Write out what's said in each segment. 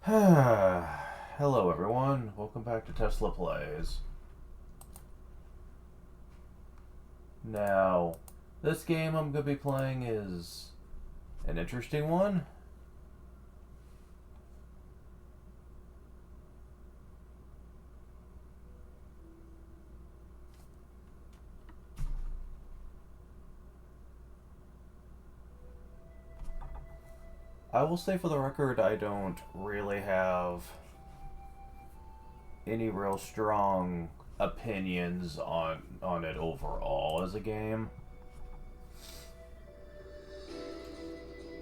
Hello everyone, welcome back to Tesla Plays. Now, this game I'm going to be playing is an interesting one. I will say for the record, I don't really have any real strong opinions on it overall as a game.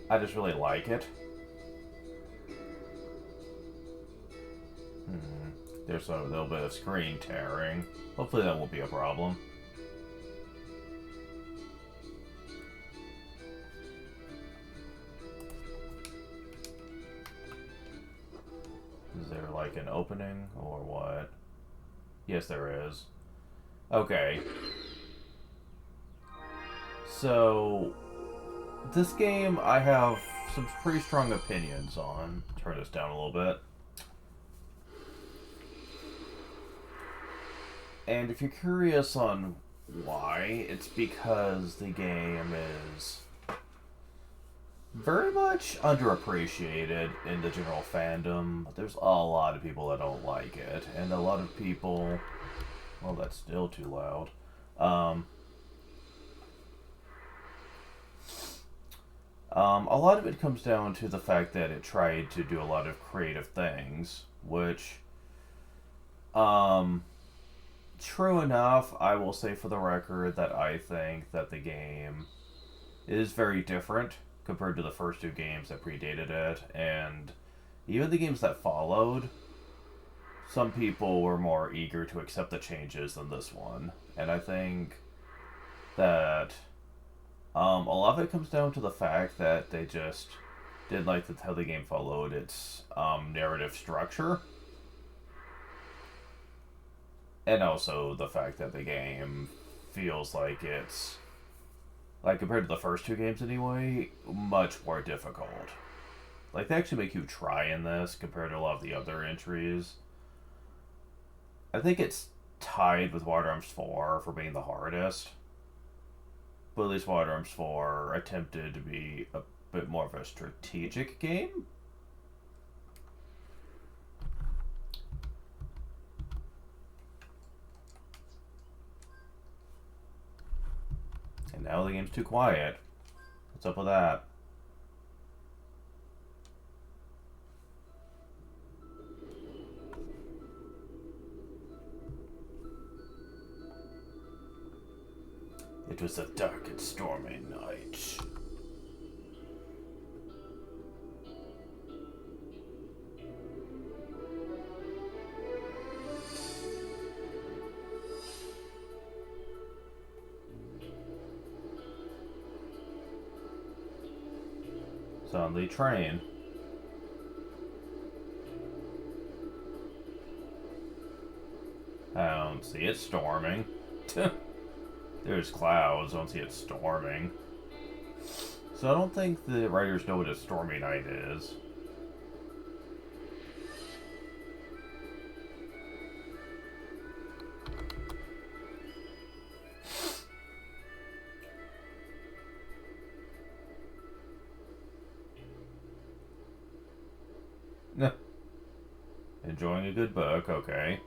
I just really like it. There's a little bit of screen tearing. Hopefully that won't be a problem. Is there like an opening or what? Yes, there is. Okay. So, this game I have some pretty strong opinions on. Turn this down a little bit. And if you're curious on why, it's because the game is very much underappreciated in the general fandom. There's a lot of people that don't like it, and a lot of people. Well, that's still too loud. A lot of it comes down to the fact that it tried to do a lot of creative things, which, true enough, I will say for the record that I think that the game is very different compared to the first two games that predated it, and even the games that followed. Some people were more eager to accept the changes than this one, and I think that a lot of it comes down to the fact that they just didn't like how the game followed its narrative structure, and also the fact that the game feels like it's, like compared to the first two games anyway, much more difficult. Like they actually make you try in this compared to a lot of the other entries. I think it's tied with Water Arms 4 for being the hardest. But at least Water Arms 4 attempted to be a bit more of a strategic game. And now the game's too quiet. What's up with that? It was a dark and stormy night. It's on the train. I don't see it storming. There's clouds, I don't see it storming. So I don't think the writers know what a stormy night is. Enjoying a good book, okay.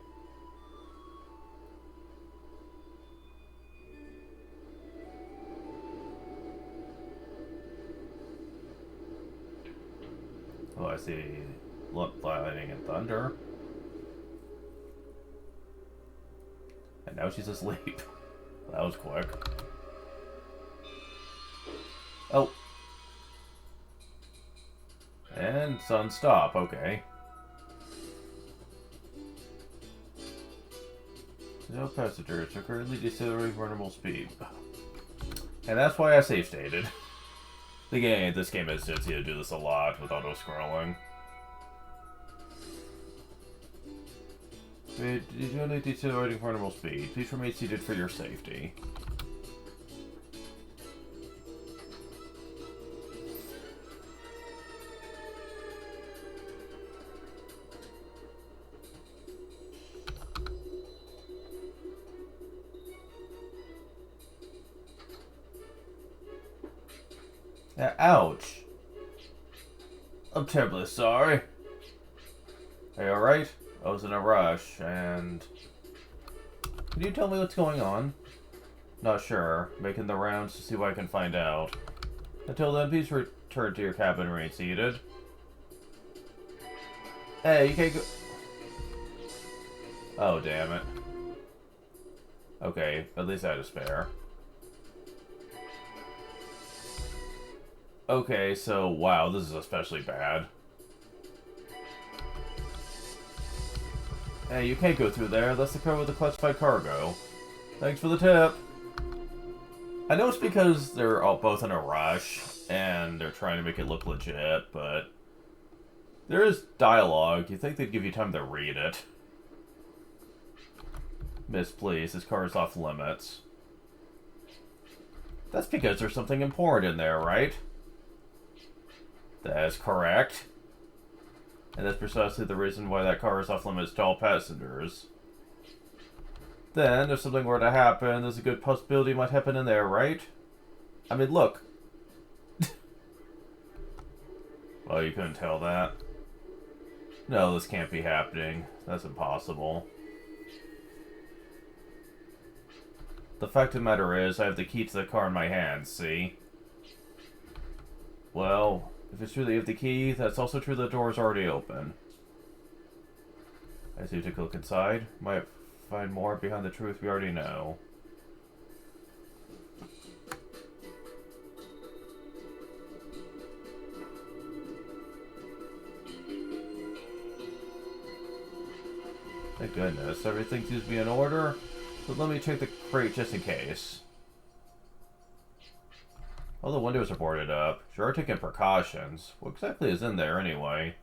Oh, I see lightning and thunder. And now she's asleep. That was quick. Oh. And sun stop, okay. No passengers are currently decelerating runnable speed. And that's why I save stated. This game has tendency to do this a lot with auto-scrolling. Only decelerating runnable speed. Please remain seated for your safety. Ouch. I'm terribly sorry. Are you alright? I was in a rush, and... Can you tell me what's going on? Not sure. Making the rounds to see what I can find out. Until then, please return to your cabin and remain seated. Hey, you can't go... Oh, damn it. Okay, at least I had a spare. Okay, so, wow, this is especially bad. Hey, you can't go through there. That's the car with the classified cargo. Thanks for the tip. I know it's because they're all both in a rush, and they're trying to make it look legit, but... There is dialogue. You'd think they'd give you time to read it. Miss, please, this car is off limits. That's because there's something important in there, right? That is correct. And that's precisely the reason why that car is off limits to all passengers. Then, if something were to happen, there's a good possibility it might happen in there, right? I mean, look. Well, you couldn't tell that. No, this can't be happening. That's impossible. The fact of the matter is, I have the key to the car in my hand, see? Well, if it's true that you have the key, that's also true the door is already open. As you take a look inside, might find more behind the truth we already know. Thank goodness, everything seems to be in order, but let me check the crate just in case. All the windows are boarded up. Sure, taking precautions. What exactly is in there, anyway?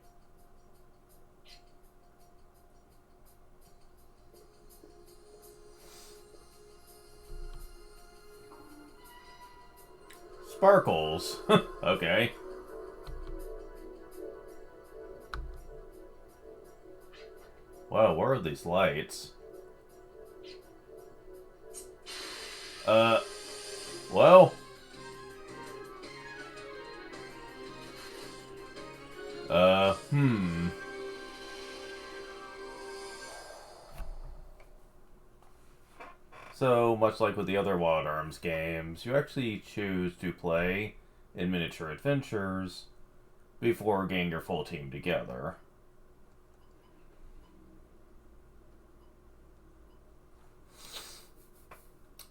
Sparkles. Okay. Wow, where are these lights? Well... So, much like with the other Wild Arms games, you actually choose to play in miniature adventures before getting your full team together.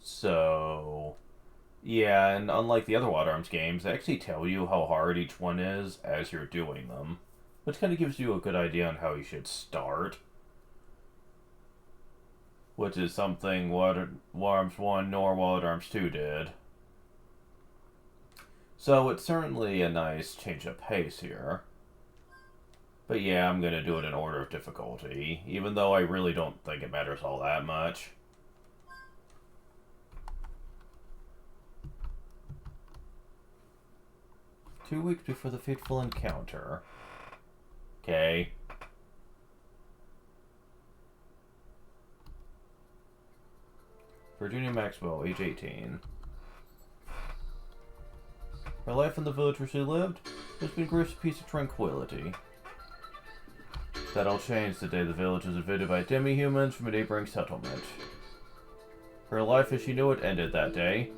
So, yeah, and unlike the other Wild Arms games, they actually tell you how hard each one is as you're doing them, which kind of gives you a good idea on how you should start. Which is something Wild Arms 1 nor Wild Arms 2 did. So it's certainly a nice change of pace here. But yeah, I'm going to do it in order of difficulty, even though I really don't think it matters all that much. "2 weeks before the fateful encounter." Okay. Virginia Maxwell, age 18. Her life in the village where she lived has been graced a peace of tranquility. That all changed the day the village was invaded by demi-humans from a neighboring settlement. Her life as she knew it ended that day.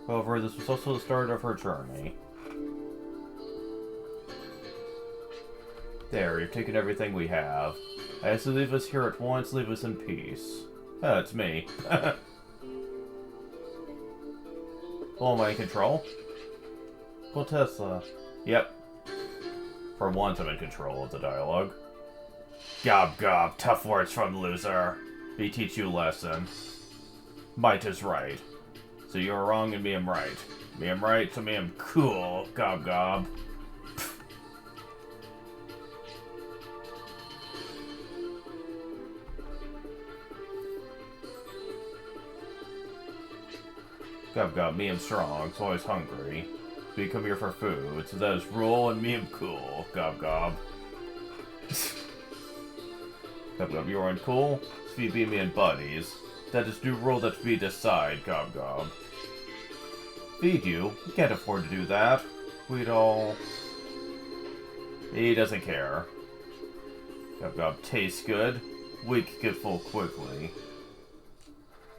However, this was also the start of her journey. There, you've taken everything we have. I ask you to leave us here at once, leave us in peace. Ah, it's me. Oh, am I in control? Well, Tesla. Yep. For once, I'm in control of the dialogue. Gob gob, tough words from loser. Me teach you a lesson. Might is right. So you're wrong and me am right. Me am right, so me am cool. Gob gob. Gob gob, me am strong, so always hungry. We come here for food, so that is rule and me am cool. Gob gob. Gob gob, you are uncool? So we be me and buddies. That is new rule that we decide, gob gob. Feed you? We can't afford to do that. We don't... He doesn't care. Gob Gob tastes good. We can get full quickly.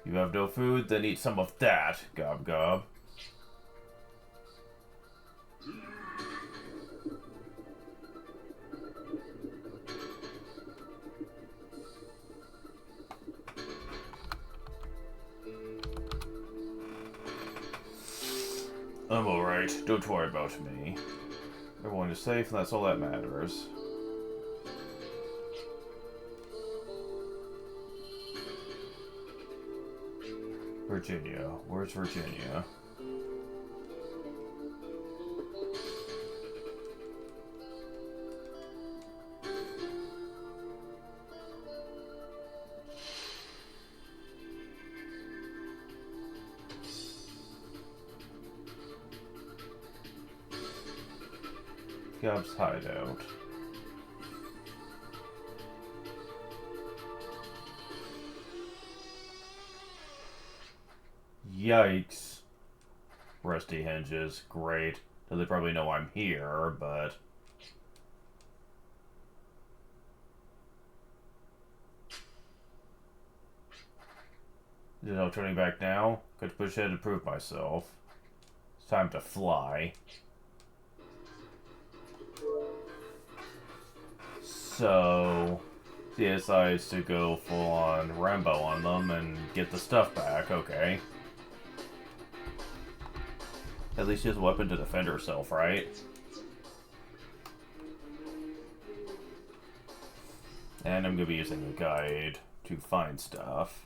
You have no food? Then eat some of that, Gob Gob. I'm alright. Don't worry about me. Everyone is safe, and that's all that matters. Virginia. Where's Virginia? Gob's hideout. Yikes. Rusty hinges. Great. So they probably know I'm here, but... There's no turning back now. Got to push ahead to prove myself. It's time to fly. So... he decides to go full-on Rambo on them and get the stuff back. Okay. At least she has a weapon to defend herself, right? And I'm going to be using a guide to find stuff.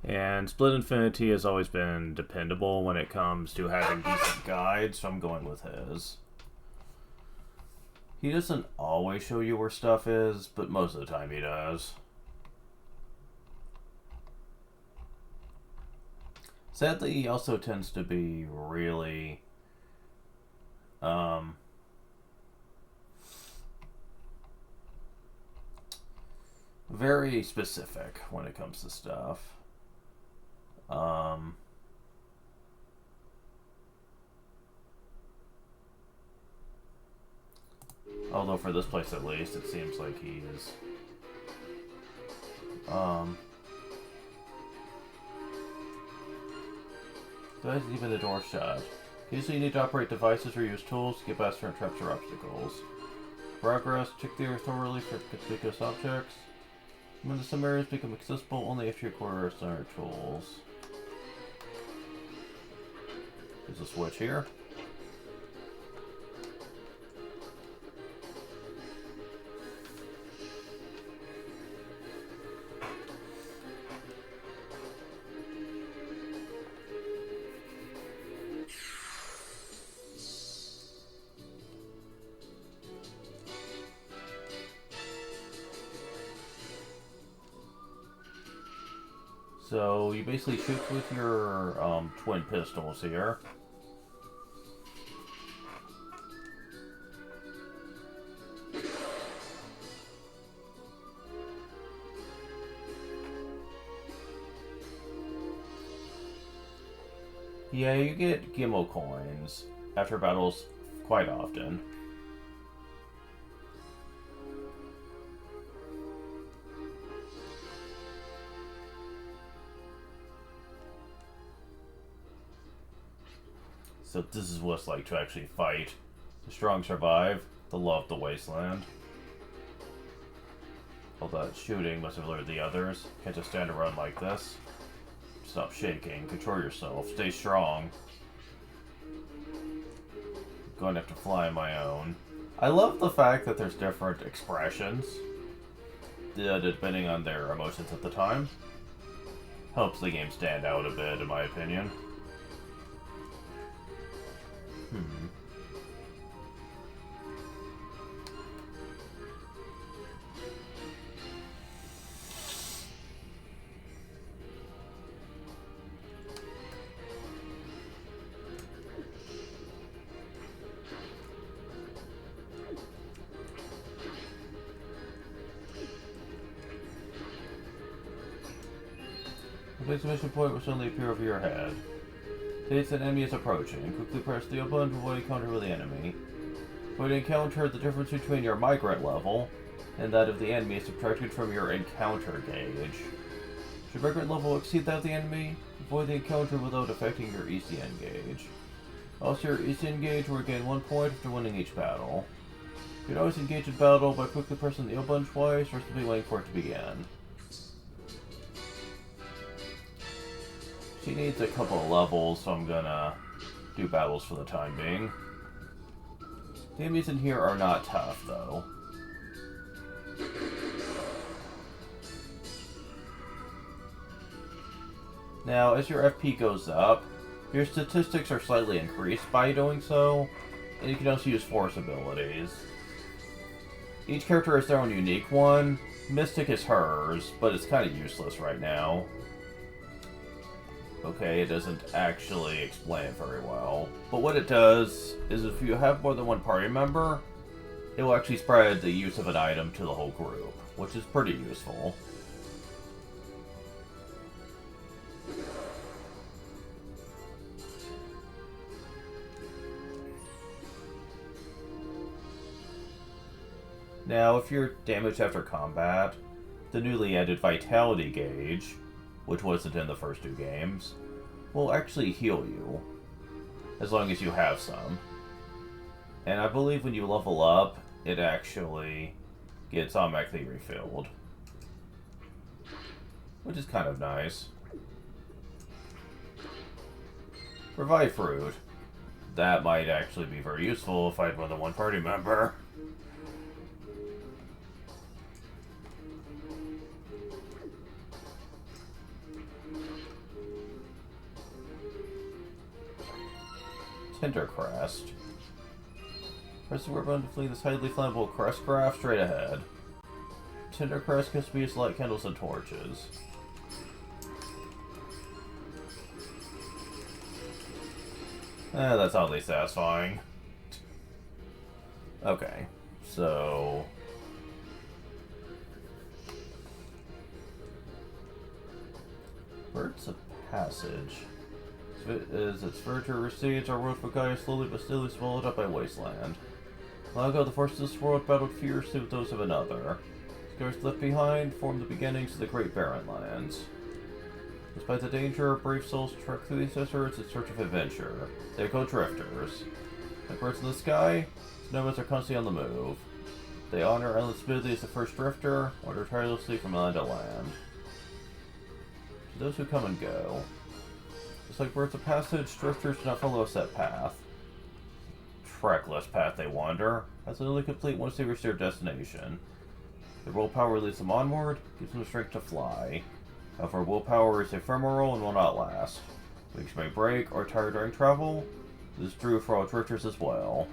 And Split Infinity has always been dependable when it comes to having decent guides, so I'm going with his. He doesn't always show you where stuff is, but most of the time he does. Sadly, he also tends to be really... very specific when it comes to stuff. Although for this place at least, it seems like he is... Guys, leaving the door shut. Occasionally you need to operate devices or use tools to get past certain traps or obstacles. Progress, check the earth thoroughly for conspicuous objects. When some areas become accessible only after you acquire certain tools. There's a switch here. So you basically shoot with your twin pistols here. Yeah, you get Gimmo coins after battles quite often. So this is what it's like to actually fight. The strong survive, the law of the wasteland. All that shooting must have lured the others. Can't just stand around like this. Stop shaking, control yourself, stay strong. I'm going to have to fly on my own. I love the fact that there's different expressions, depending on their emotions at the time. Helps the game stand out a bit, in my opinion. The exclamation point will suddenly appear over your head. States an enemy is approaching. Quickly press the button to avoid encounter with the enemy. When you encounter, the difference between your migrant level and that of the enemy is subtracted from your encounter gauge. Should migrant level exceed that of the enemy, avoid the encounter without affecting your ECN gauge. Also, your ECN gauge will gain 1 point after winning each battle. You can always engage in battle by quickly pressing the L button twice or simply waiting for it to begin. She needs a couple of levels, so I'm gonna do battles for the time being. The enemies in here are not tough, though. Now, as your FP goes up, your statistics are slightly increased by doing so, and you can also use force abilities. Each character has their own unique one. Mystic is hers, but it's kind of useless right now. Okay, it doesn't actually explain it very well. But what it does is if you have more than one party member, it will actually spread the use of an item to the whole group, which is pretty useful. Now, if you're damaged after combat, the newly added Vitality gauge, which wasn't in the first 2 games, will actually heal you, as long as you have some. And I believe when you level up, it actually gets automatically refilled, which is kind of nice. Revive Fruit. That might actually be very useful if I had more than one party member. Tindercrest. Press the word button to flee this highly flammable crest graph straight ahead. Tindercrest can be used to light candles and torches. That's oddly satisfying. Okay, so... Birds of Passage. As its furniture recedes, our world for Gaia slowly but steadily swallowed up by wasteland. Long ago, the forces of this world battled fiercely with those of another. Scars left behind formed the beginnings of the Great Barren Lands. Despite the danger, brave souls trek through these deserts in search of adventure. They go drifters. Like birds in the sky, nomads are constantly on the move. They honor endless ability as the first drifter, wander tirelessly from land to land. To those who come and go. Just like birds of passage, drifters do not follow a set path. Trackless path they wander, as they only complete once they reach their destination. Their willpower leads them onward, gives them the strength to fly. However, willpower is ephemeral and will not last. Wings may break or tire during travel. This is true for all drifters as well.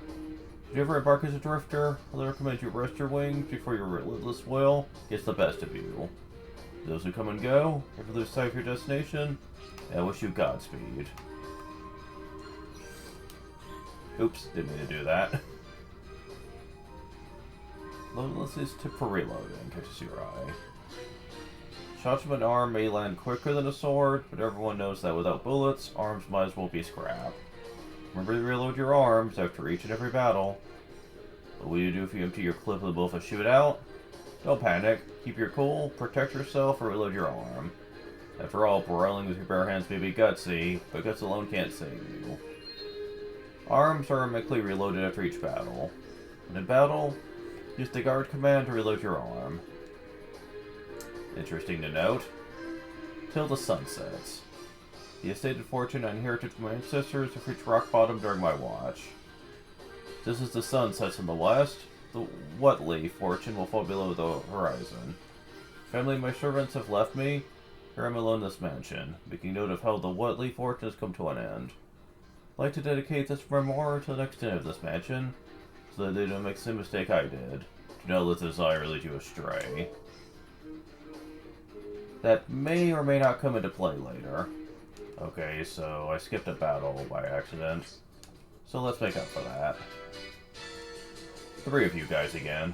If you ever embark as a drifter, I recommend you rest your wings before your relentless will gets the best of you. Those who come and go, never lose sight of your destination, and I wish you Godspeed. Oops, didn't mean to do that. Loadless is tip for reloading, catches your eye. Shots from an arm may land quicker than a sword, but everyone knows that without bullets, arms might as well be scrap. Remember to reload your arms after each and every battle. What will you do if you empty your clip in the middle of a shootout? Don't panic, keep your cool, protect yourself, or reload your arm. After all, brawling with your bare hands may be gutsy, but guts alone can't save you. Arms are automatically reloaded after each battle. And in battle, use the guard command to reload your arm. Interesting to note, till the sun sets. The estated fortune I inherited from my ancestors have reached rock bottom during my watch. Just as the sun sets in the west, the Whatley fortune will fall below the horizon. Family and my servants have left me. Here I'm alone in this mansion, making note of how the Whatley fortune has come to an end. I'd like to dedicate this memoir to the next tenant of this mansion, so that they don't make the same mistake I did. Do not let desire lead you astray. That may or may not come into play later. Okay, so I skipped a battle by accident. So let's make up for that. 3 of you guys again.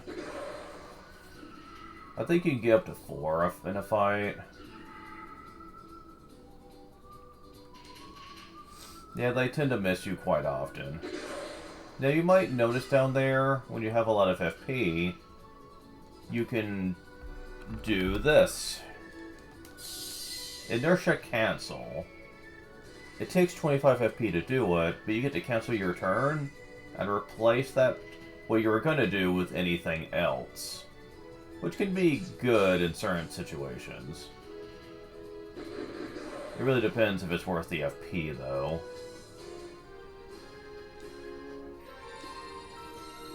I think you can get up to 4 in a fight. Yeah, they tend to miss you quite often. Now you might notice down there, when you have a lot of FP, you can do this. Inertia Cancel. It takes 25 FP to do it, but you get to cancel your turn and replace that, what you were going to do, with anything else. Which can be good in certain situations. It really depends if it's worth the FP, though.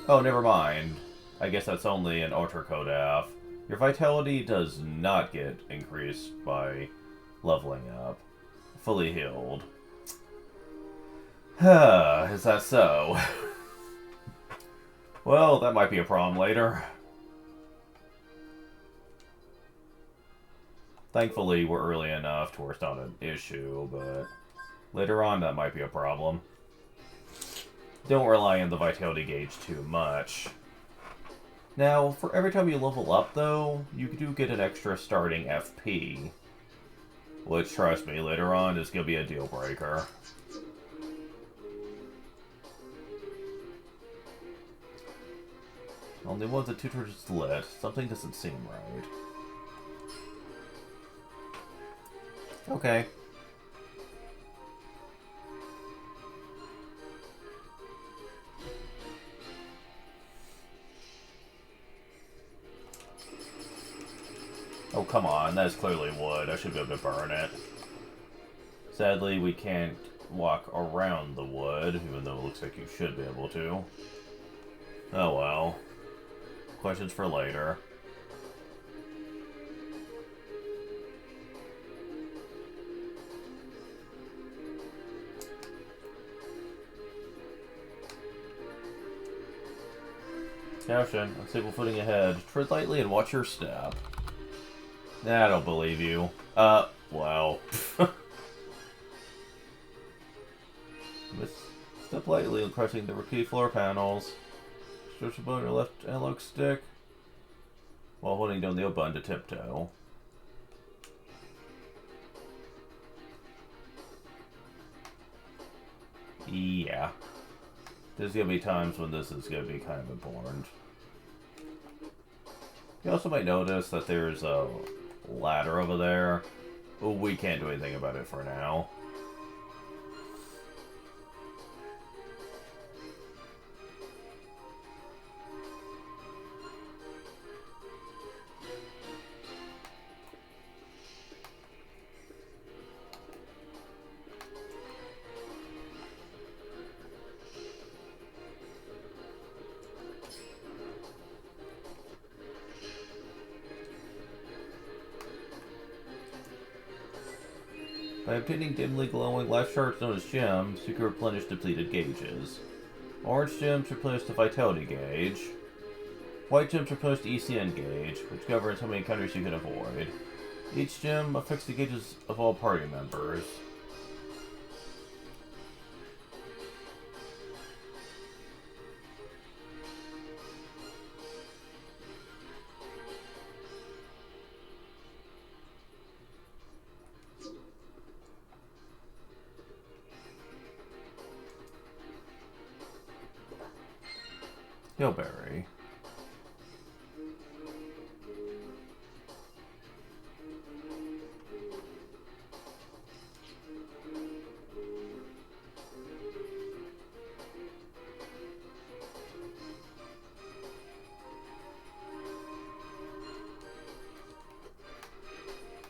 Oh, never mind. I guess that's only an Ultra Code F. Your vitality does not get increased by leveling up. Fully healed. Is that so? Well, that might be a problem later. Thankfully, we're early enough to where it's not an issue, but later on that might be a problem. Don't rely on the vitality gauge too much. Now, for every time you level up, though, you do get an extra starting FP. Which, trust me, later on is going to be a deal breaker. Only one of the two torches lit. Something doesn't seem right. Okay. Oh, come on. That is clearly wood. I should be able to burn it. Sadly, we can't walk around the wood, even though it looks like you should be able to. Oh well. Questions for later. Caution, unstable footing ahead. Tread lightly and watch your step. Nah, I don't believe you. Well. Step lightly when pressing the key floor panels. Stretch the button your left analog stick while holding down the O button to tiptoe. Yeah. There's gonna be times when this is gonna be kind of important. You also might notice that there's a ladder over there. Oh, we can't do anything about it for now. By obtaining dimly glowing life shards known as gems, you can replenish depleted gauges. Orange gems replenish the vitality gauge. White gems replenish the ECN gauge, which governs how many encounters you can avoid. Each gem affects the gauges of all party members. Hillberry.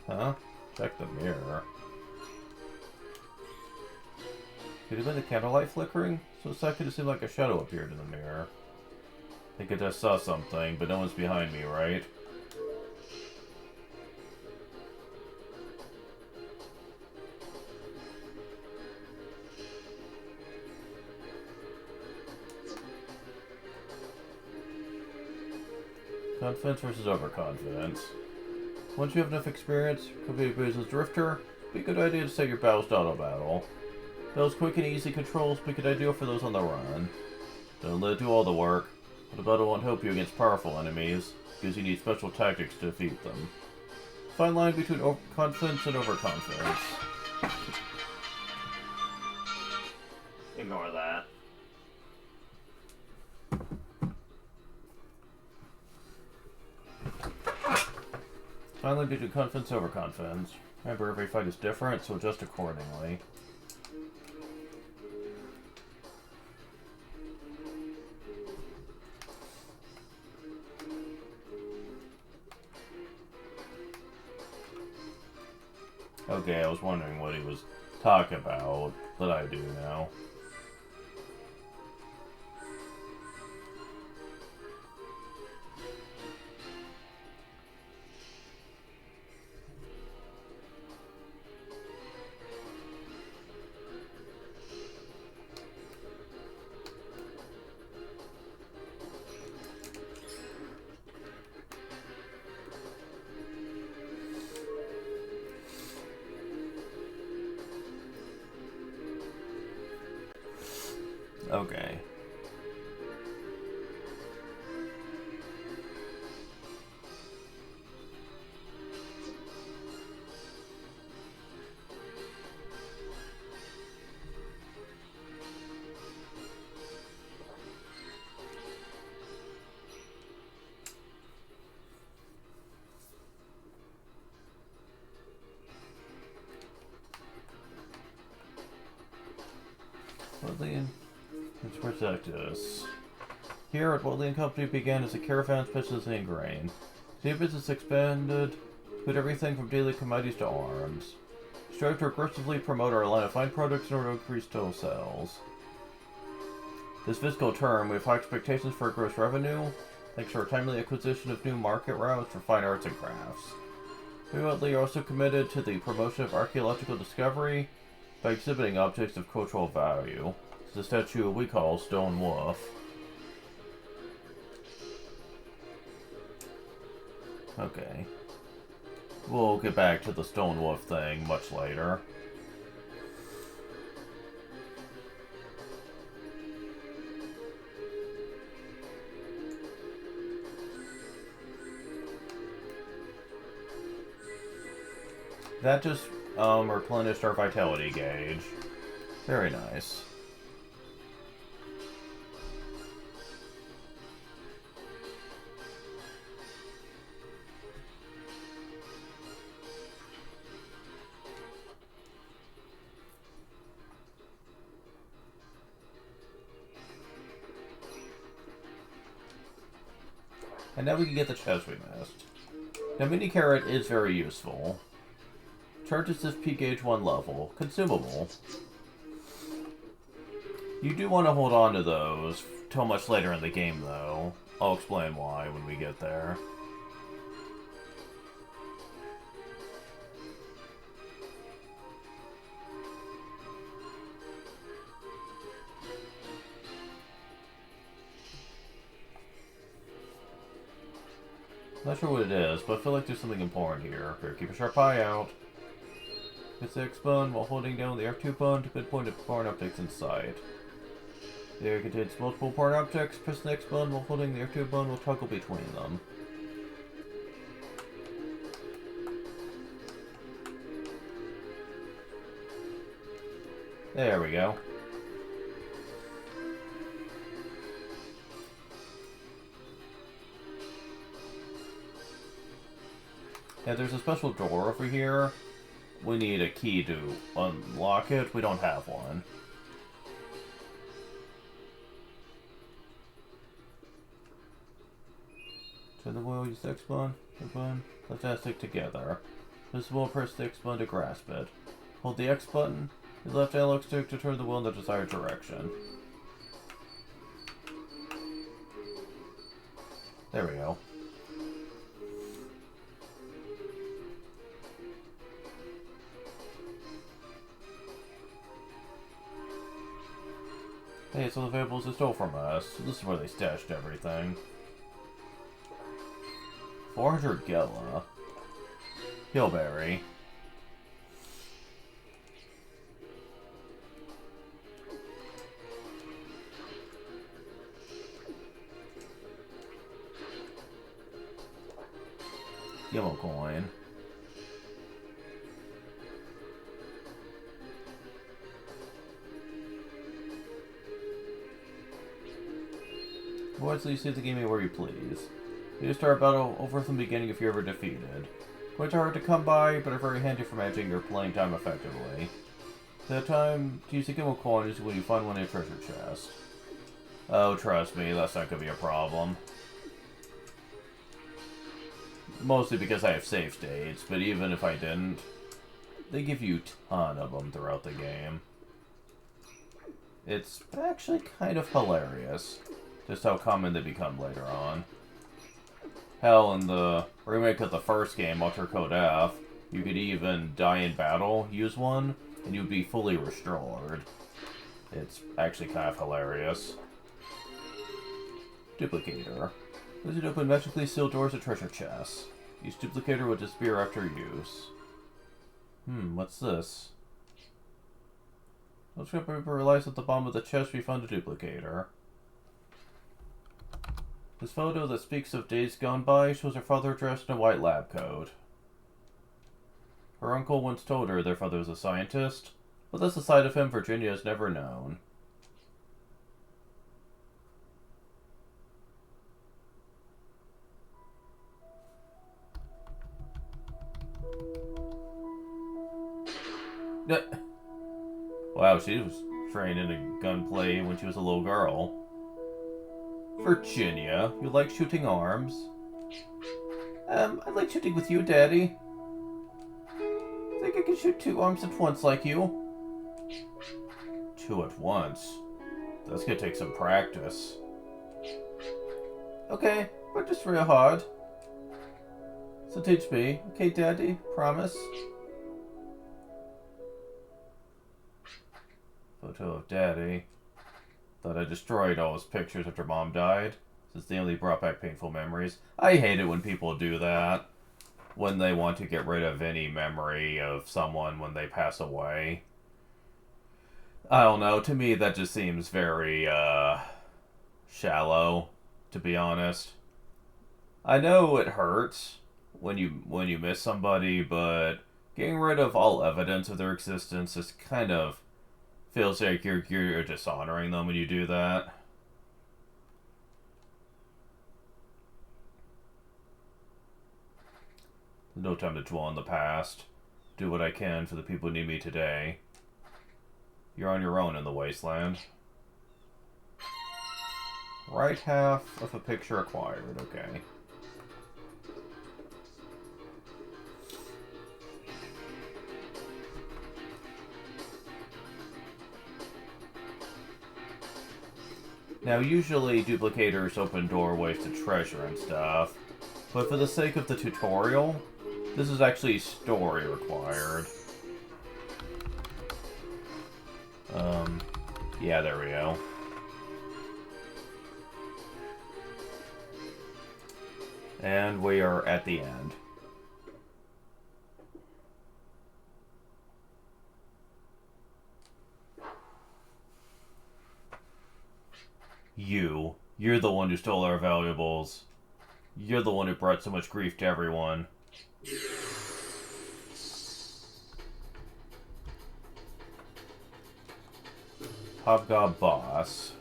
Huh? Check the mirror. Could it have been the candlelight flickering? So a second it seemed like a shadow appeared in the mirror. I think I just saw something, but no one's behind me, right? Confidence versus overconfidence. Once you have enough experience, complete Basil's Drifter, it'd be a good idea to set your battles to auto battle. Battle's quick and easy controls be a good idea for those on the run. Don't let it do all the work, but the battle won't help you against powerful enemies, because you need special tactics to defeat them. Fine line between confidence and overconfidence. Ignore that. Finally, due to confidence over confidence. Remember, every fight is different, so adjust accordingly. Okay, I was wondering what he was talking about, but I do now. Okay. Woodley, let's protect us. Here at Woodley & Company began as a caravan specializing in grain. The business expanded with everything from daily commodities to arms. We strive to aggressively promote our line of fine products in order to increase total sales. This fiscal term, we have high expectations for gross revenue, thanks to our timely acquisition of new market routes for fine arts and crafts. We are also committed to the promotion of archaeological discovery by exhibiting objects of cultural value. It's a statue we call Stone Wolf. Okay. We'll get back to the Stone Wolf thing much later. That just replenished our vitality gauge. Very nice. And now we can get the chest we missed. Now, Mini Carrot is very useful. Charges this P gauge 1 level. Consumable. You do want to hold on to those till much later in the game, though. I'll explain why when we get there. Not sure what it is, but I feel like there's something important here. Here, keep a sharp eye out. Press the X button while holding down the F2 button to pinpoint the foreign objects inside. The area contains multiple foreign objects. Press the X button while holding the F2 button will toggle between them. There we go. Yeah, there's a special door over here. We need a key to unlock it. We don't have one. Turn the wheel, use the X button, the button. Let's stick together. This will press the X button to grasp it. Hold the X button, the left analog stick to turn the wheel in the desired direction. There we go. Hey, so the valuables they stole from us. This is where they stashed everything. 400 Gela. Hillberry. Yellow coin. Once you see the game where you please. You start a battle over from the beginning if you're ever defeated. Quite hard to come by, but are very handy for managing your playing time effectively. The time to use the Gimmel coin is when you find one in a treasure chest. Oh, trust me, that's not gonna be a problem. Mostly because I have save states, but even if I didn't, they give you a ton of them throughout the game. It's actually kind of hilarious, just how common they become later on. Hell, in the remake of the first game, Ultra Code F, you could even die in battle, use one, and you'd be fully restored. It's actually kind of hilarious. Duplicator. Wizard open magically sealed doors to treasure chests. Use Duplicator with disappear after use. What's this? Let's realize at the bottom of the chest we found a Duplicator. This photo that speaks of days gone by shows her father dressed in a white lab coat. Her uncle once told her their father was a scientist, but that's a side of him Virginia has never known. Wow, she was trained in gunplay when she was a little girl. Virginia, you like shooting arms? I like shooting with you, Daddy. Think I can shoot 2 arms at once like you? 2 at once? That's gonna take some practice. Okay, but just real hard. So teach me, okay, Daddy? Promise? Photo of Daddy. Thought I destroyed all his pictures after Mom died, since they only brought back painful memories. I hate it when people do that. When they want to get rid of any memory of someone when they pass away. I don't know, to me that just seems very, shallow, to be honest. I know it hurts when you miss somebody, but getting rid of all evidence of their existence is kind of feels like you're dishonoring them when you do that. No time to dwell on the past. Do what I can for the people who need me today. You're on your own in the wasteland. Right half of a picture acquired, okay. Now, usually duplicators open doorways to treasure and stuff, but for the sake of the tutorial, this is actually story required. Yeah, there we go. And we are at the end. You're the one who stole our valuables. You're the one who brought so much grief to everyone. Hobgob boss.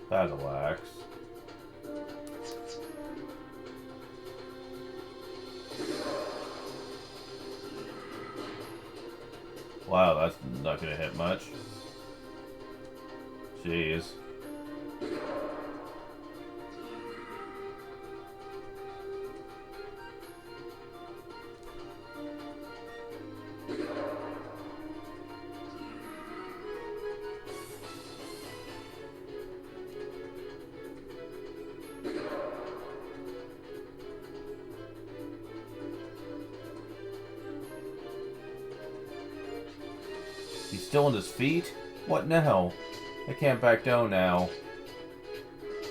Battle axe. Wow, that's not gonna hit much. Jeez. He's still on his feet? What now? I can't back down now.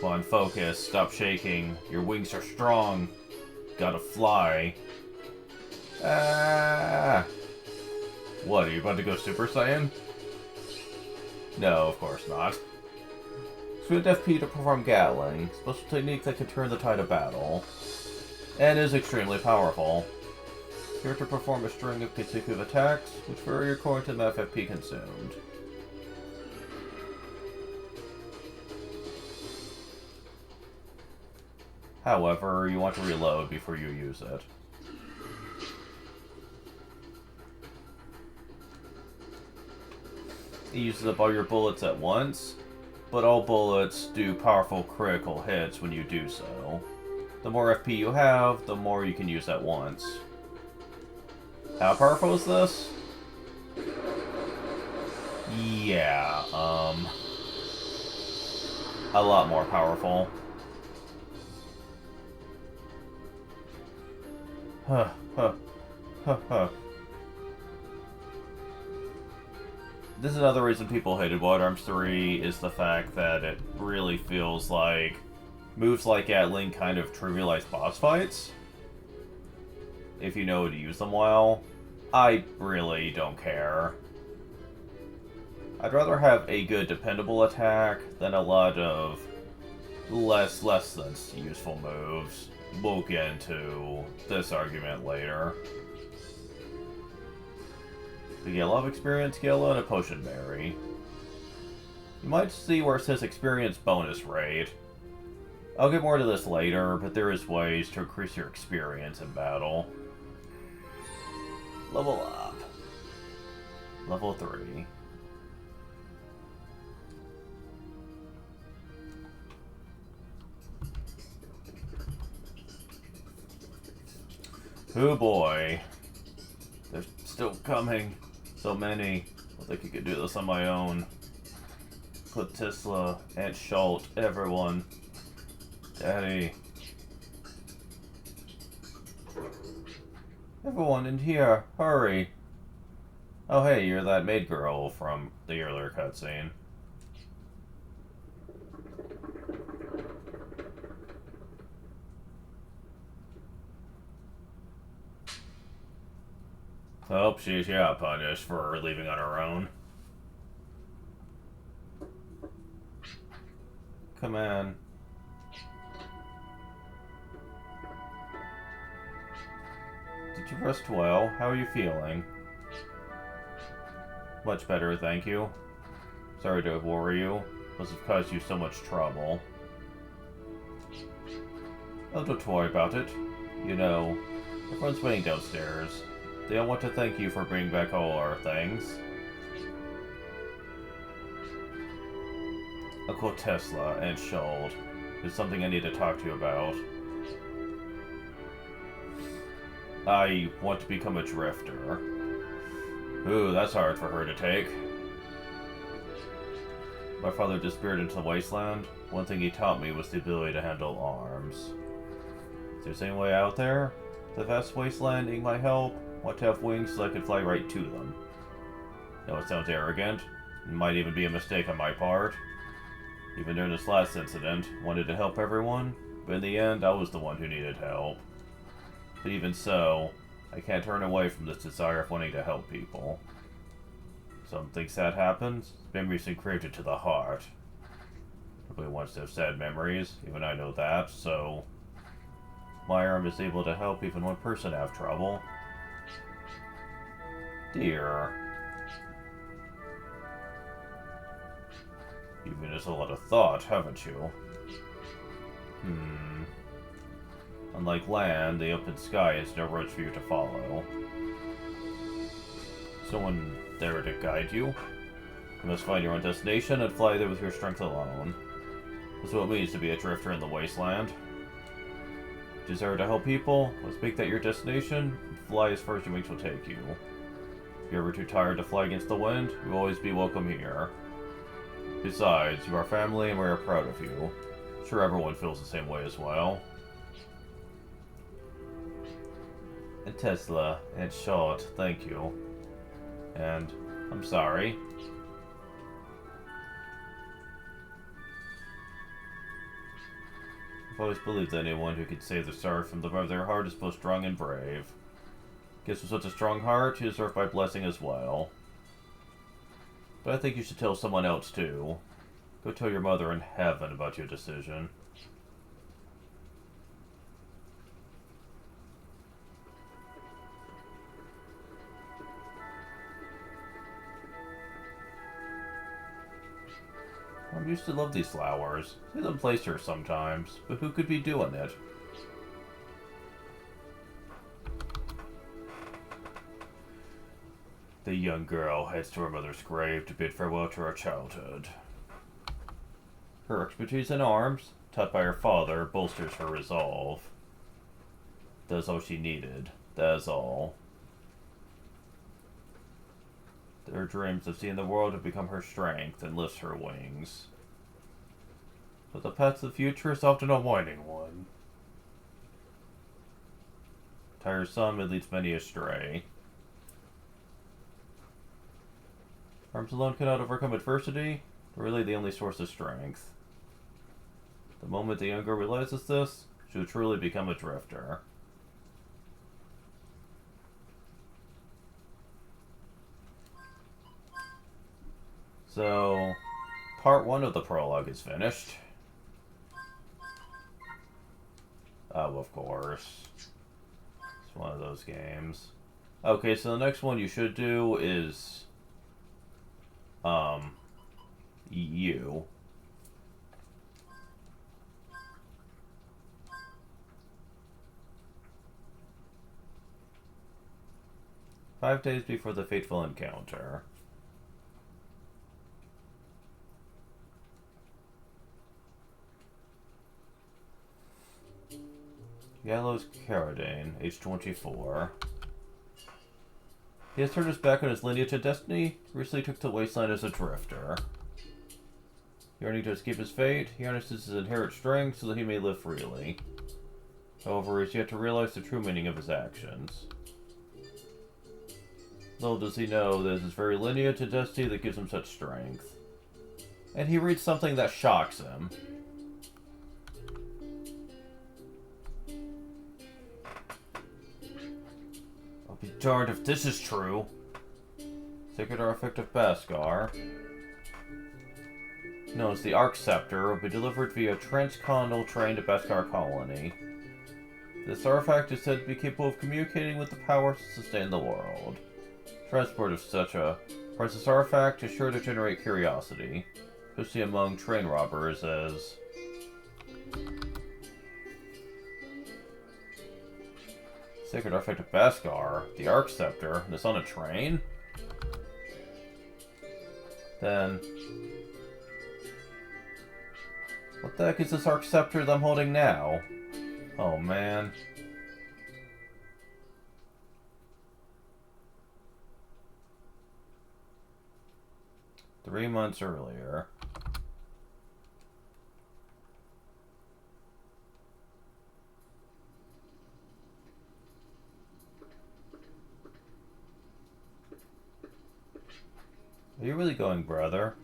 Come on, focus. Stop shaking. Your wings are strong. Gotta fly. Ah! What, are you about to go Super Saiyan? No, of course not. Switch FP to perform Gatling. Special technique that can turn the tide of battle. and is extremely powerful. Here to perform a string of consecutive attacks, which vary according to the FFP consumed. However, you want to reload before you use it. It uses up all your bullets at once, but all bullets do powerful critical hits when you do so. The more FP you have, the more you can use at once. How powerful is this? Yeah, a lot more powerful. Huh, huh, huh, huh. This is another reason people hated Wild Arms 3, is the fact that it really feels like moves like Gatling kind of trivialize boss fights. If you know to use them well. I really don't care. I'd rather have a good dependable attack than a lot of less than useful moves. We'll get into this argument later. You get a lot of experience, Gila, and a potion berry. You might see where it says experience bonus rate. I'll get more to this later, but there is ways to increase your experience in battle. Level up. Level 3. Oh boy. They're still coming. So many. I think I could do this on my own. Put Tesla, Aunt Schult, everyone. Daddy. Everyone in here, hurry. Oh hey, you're that maid girl from the earlier cutscene. Oh, she got punished for leaving on her own. Come on. Did you rest well? How are you feeling? Much better, thank you. Sorry to worry you. Must have caused you so much trouble. Oh, don't worry about it. You know, everyone's waiting downstairs. They all want to thank you for bringing back all our things. I'll call Tesla and Schuld. There's something I need to talk to you about. I want to become a drifter. Ooh, that's hard for her to take. My father disappeared into the wasteland. One thing he taught me was the ability to handle arms. If there's any way out there, the vast wasteland needing my help, I want to have wings so I can fly right to them. I know it sounds arrogant. It might even be a mistake on my part. Even during this last incident, I wanted to help everyone, but in the end, I was the one who needed help. But even so, I can't turn away from this desire of wanting to help people. Something sad happens, memories engraved to the heart. Nobody wants to have sad memories, even I know that, so my arm is able to help even one person have trouble. Dear. You've given us a lot of thought, haven't you? Unlike land, the open sky has no roads for you to follow. Someone there to guide you? You must find your own destination and fly there with your strength alone. This is what it means to be a drifter in the wasteland. Desire to help people? Let's make that your destination, and fly as far as your wings will take you. If you're ever too tired to fly against the wind, you'll always be welcome here. Besides, you are family and we are proud of you. I'm sure everyone feels the same way as well. And Tesla, and Schult, thank you. And I'm sorry. I've always believed that anyone who could save the star from the bottom of their heart is both strong and brave. Guess with such a strong heart, you deserve my blessing as well. But I think you should tell someone else too. Go tell your mother in heaven about your decision. I used to love these flowers. See them placed here sometimes, but who could be doing it? The young girl heads to her mother's grave to bid farewell to her childhood. Her expertise in arms, taught by her father, bolsters her resolve. That's all she needed. That is all. Her dreams of seeing the world have become her strength and lifts her wings. But the path to the future is often a winding one. Tiresome, it leads many astray. Arms alone cannot overcome adversity. They're really the only source of strength. The moment the young girl realizes this, she will truly become a drifter. So, part 1 of the prologue is finished. Oh, of course. It's one of those games. Okay, so the next one you should do is... you. "5 days before the fateful encounter." Gallows Caradane, age 24. He has turned his back on his lineage and destiny, recently took to the wasteland as a drifter. Yearning to escape his fate, he harnesses his inherent strength so that he may live freely. However, he is yet to realize the true meaning of his actions. Little does he know that it is his very lineage and destiny that gives him such strength. And he reads something that shocks him. I'll be darned if this is true. Sacred Artifact of Bhaskar, known as the Arc Scepter, will be delivered via transcontinental train to Bhaskar Colony. This artifact is said to be capable of communicating with the powers to sustain the world. Transport of such a priceless artifact is sure to generate curiosity, especially among train robbers, as... Sacred Artifact of Bhaskar, the Arc Scepter, and it's on a train? Then... what the heck is this Arc Scepter that I'm holding now? Oh man. Three months earlier. Are you really going, brother?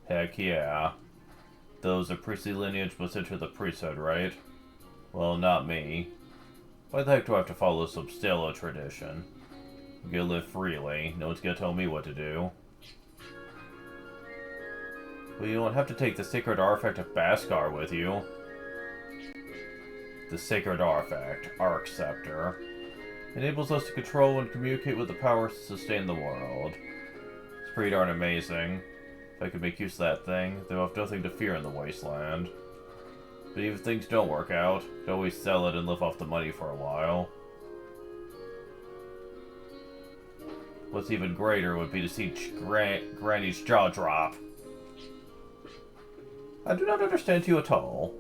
Heck yeah. Those of priestly lineage must enter the priesthood, right? Well, not me. Why the heck do I have to follow some stale tradition? I'm gonna live freely. No one's gonna tell me what to do. Well, you don't have to take the Sacred Artifact of Bhaskar with you. The Sacred Artifact, Arc Scepter, enables us to control and communicate with the powers to sustain the world. It's pretty darn amazing. If I could make use of that thing, then I'll have nothing to fear in the wasteland. But even if things don't work out, I can always sell it and live off the money for a while. What's even greater would be to see Granny's jaw drop. I do not understand you at all,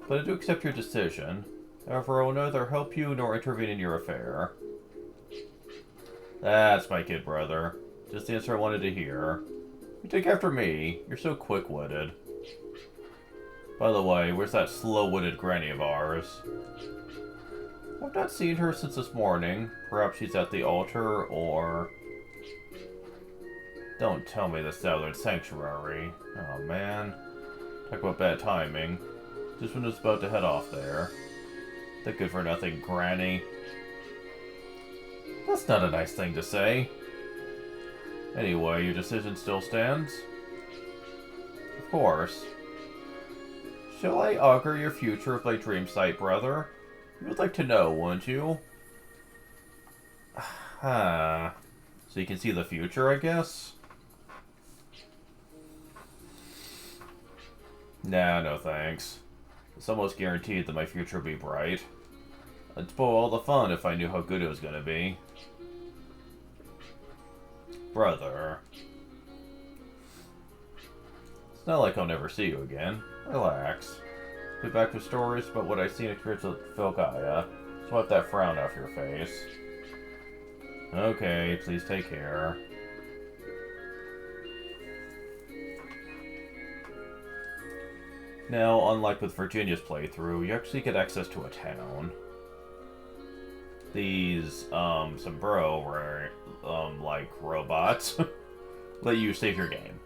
but I do accept your decision. However, I will neither help you nor intervene in your affair. That's my kid, brother. Just the answer I wanted to hear. You take after me. You're so quick-witted. By the way, where's that slow-witted granny of ours? I've not seen her since this morning. Perhaps she's at the altar, or... Don't tell me the Southern Sanctuary. Oh, man. Talk about bad timing. Just when I was about to head off there. The good-for-nothing granny. That's not a nice thing to say. Anyway, your decision still stands? Of course. Shall I augur your future with my dream sight, brother? You would like to know, wouldn't you? So you can see the future, I guess? Nah, no thanks. It's almost guaranteed that my future will be bright. I'd spoil all the fun if I knew how good it was gonna be. Brother. It's not like I'll never see you again. Relax. Be back with stories about what I've seen and experienced with Filgaia. Swipe that frown off your face. Okay, please take care. Now, unlike with Virginia's playthrough, you actually get access to a town. These, sombrero were, like, robots. Let you save your game.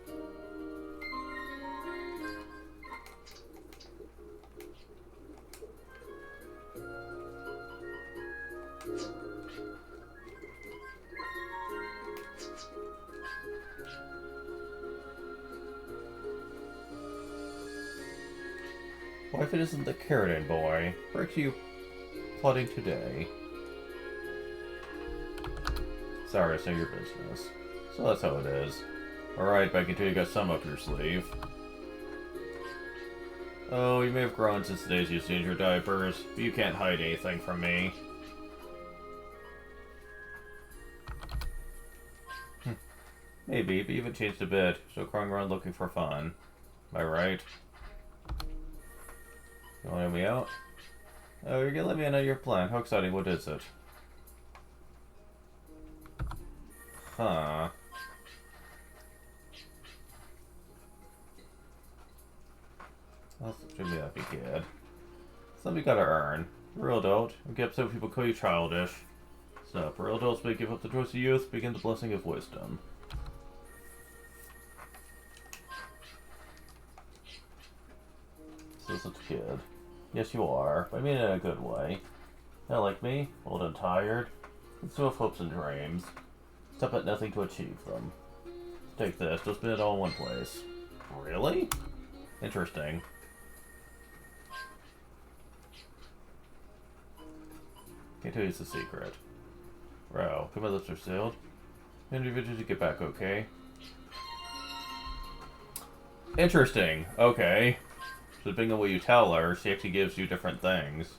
What if it isn't the Keratin boy? Breaks you plotting today. Sorry, it's not your business. So that's how it is. Alright, back until you got some up your sleeve. Oh, you may have grown since the days you changed your diapers, but you can't hide anything from me. Maybe, but you haven't changed a bit, so crawling around looking for fun. Am I right? You wanna let me out? Oh, you're gonna let me in on your plan. How exciting, what is it? Huh. Well, should be happy kid. Something you gotta earn. Real adult. I get upset when people call you childish. So, for real adults may give up the choice of youth, begin the blessing of wisdom. So, such a kid. Yes, you are, but I mean it in a good way. Not like me, old and tired. It's full of hopes and dreams. Stop at nothing to achieve them. Take this, don't spend it all in one place. Really? Interesting. Can't tell you it's a secret. Wow, my lips are sealed. Individuals, you get back okay? Interesting. Okay. So depending on what you tell her, she actually gives you different things.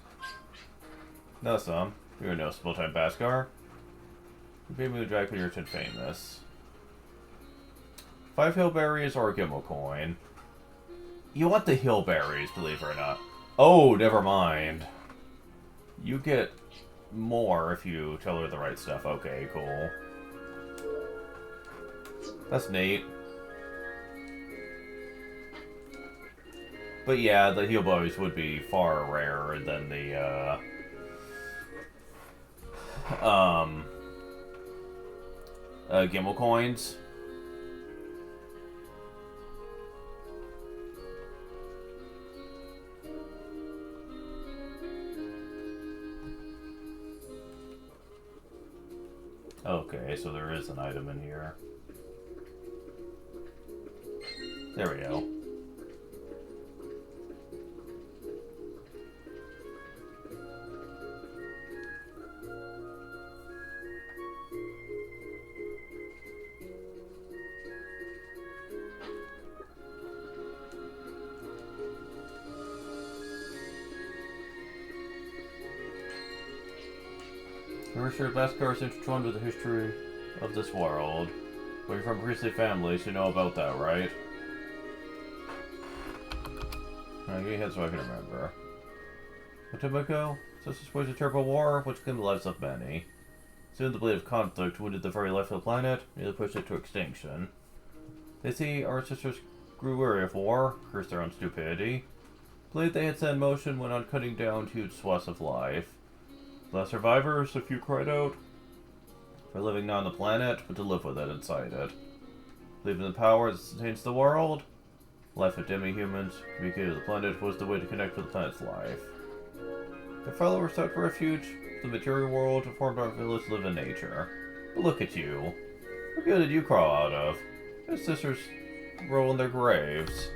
Know some. You're no small-time Baskar. Maybe we drag your famous. 5 hillberries or a Gimmel coin. You want the hillberries, believe it or not. Oh, never mind. You get more if you tell her the right stuff. Okay, cool. That's neat. But yeah, the hillberries would be far rarer than the, Gimmel coins. Okay, so there is an item in here. There we go. We're sure Baskar is intertwined with the history of this world. We're from priestly families, you know about that, right? Give me a head so I can remember. Otomiko, such as waged a terrible war, which claimed the lives of many. Soon the blade of conflict wounded the very life of the planet, nearly pushed it to extinction. They see our sisters grew weary of war, cursed their own stupidity. The blade they had set in motion went on cutting down huge swaths of life. The last survivors, a few cried out for living not on the planet, but to live with it inside it. Believe in the power that sustains the world. Life of demi-humans, communicating with the planet was the way to connect with the planet's life. The followers sought refuge, the material world, to form our village live in nature. But look at you. What good did you crawl out of? Your sisters roll in their graves.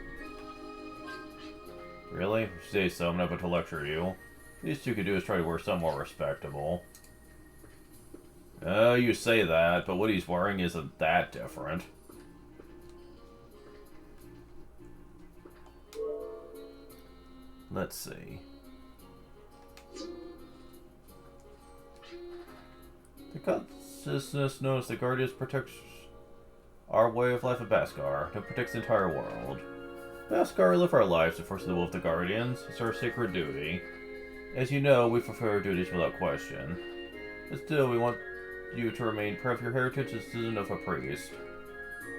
Really? If you say so, I'm not about to lecture you. Least you could do is try to wear something more respectable. You say that, but what he's wearing isn't that different. Let's see. The consciousness known as the Guardians protects our way of life at Beskar. It protects the entire world. Beskar, we live our lives to force the will of the Guardians. It's our sacred duty. As you know, we fulfill our duties without question. But still, we want you to remain proud of your heritage as citizen of a priest.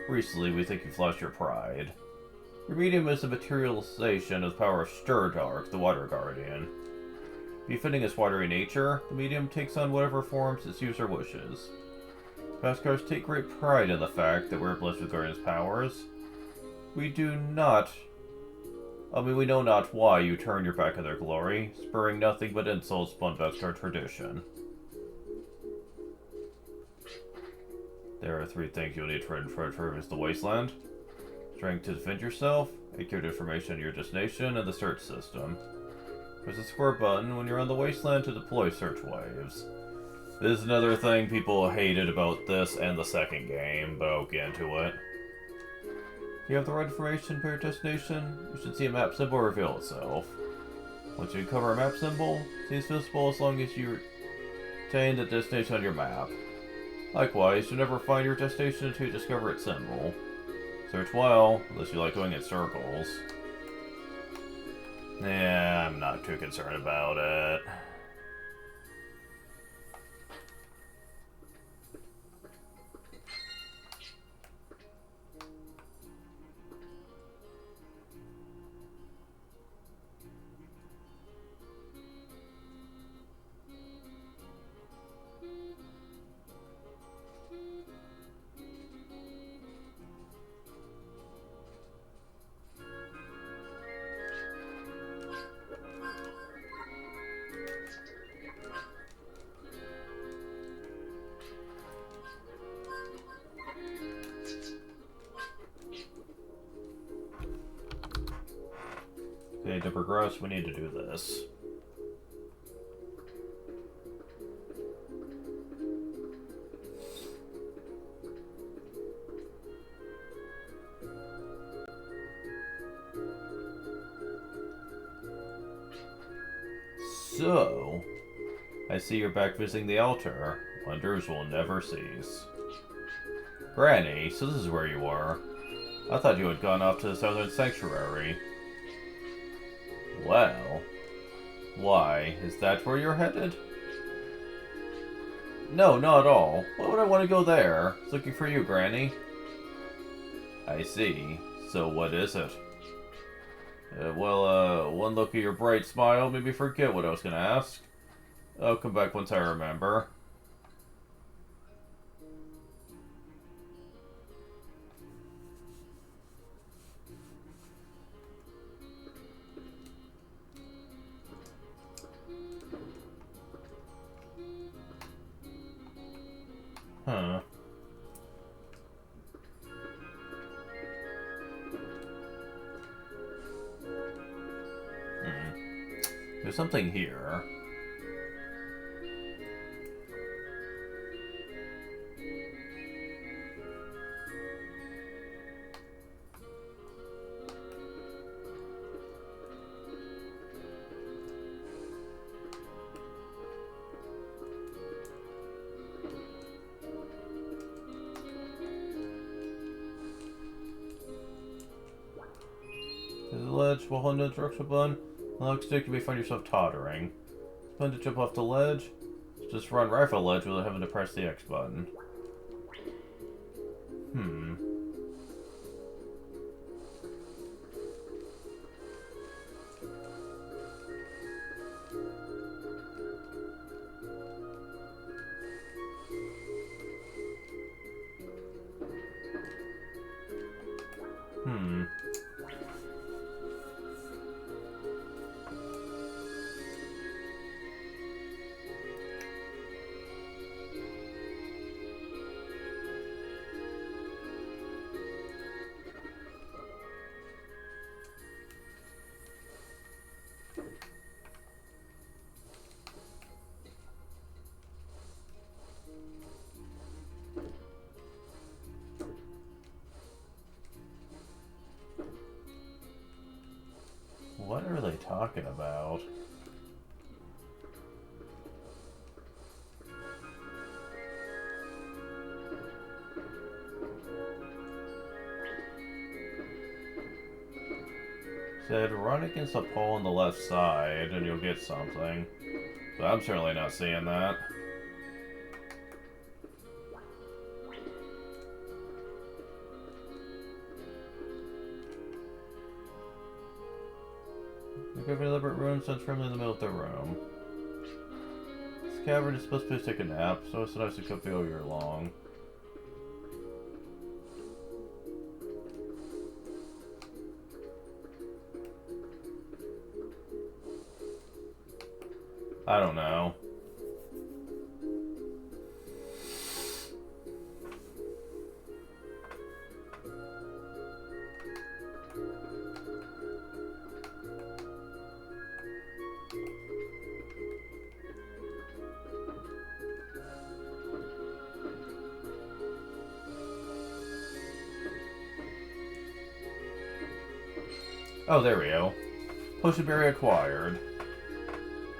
Recently, we think you've lost your pride. Your medium is the materialization of the power of Sturdark, the Water Guardian. Befitting its watery nature, the medium takes on whatever forms its user wishes. Beskars take great pride in the fact that we're blessed with Guardian's powers. We know not why you turn your back on their glory, spurring nothing but insults upon Beskar tradition. There are 3 things you'll need to traverse the wasteland. Strength to defend yourself, accurate information on your destination, and the search system. Press the square button when you're on the wasteland to deploy search waves. This is another thing people hated about this and the second game, but I'll get into it. If you have the right information for your destination, you should see a map symbol reveal itself. Once you uncover a map symbol, it seems visible as long as you retain the destination on your map. Likewise, you'll never find your destination until you discover its symbol. Search well, unless you like going in circles. Yeah, I'm not too concerned about it. Okay, to progress, we need to do this. So, I see you're back visiting the altar. Wonders will never cease. Granny, so this is where you are. I thought you had gone off to the Southern Sanctuary. Well, why? Is that where you're headed? No, not at all. Why would I want to go there? It's looking for you, Granny. I see. So what is it? One look at your bright smile made me forget what I was going to ask. I'll come back once I remember. Huh. There's something here. There's a ledge, while holding the directional button. Unlock stick, you may find yourself tottering. Spin to jump off the ledge. Just run right off the ledge without having to press the X button. talking about? Said run against a pole on the left side and you'll get something. But I'm certainly not seeing that. Look over the elaborate room stands firmly in the middle of the room. This cavern is supposed to take a nap, so it's nice to cook all year long. I don't know. Oh, there we go. Potion berry acquired.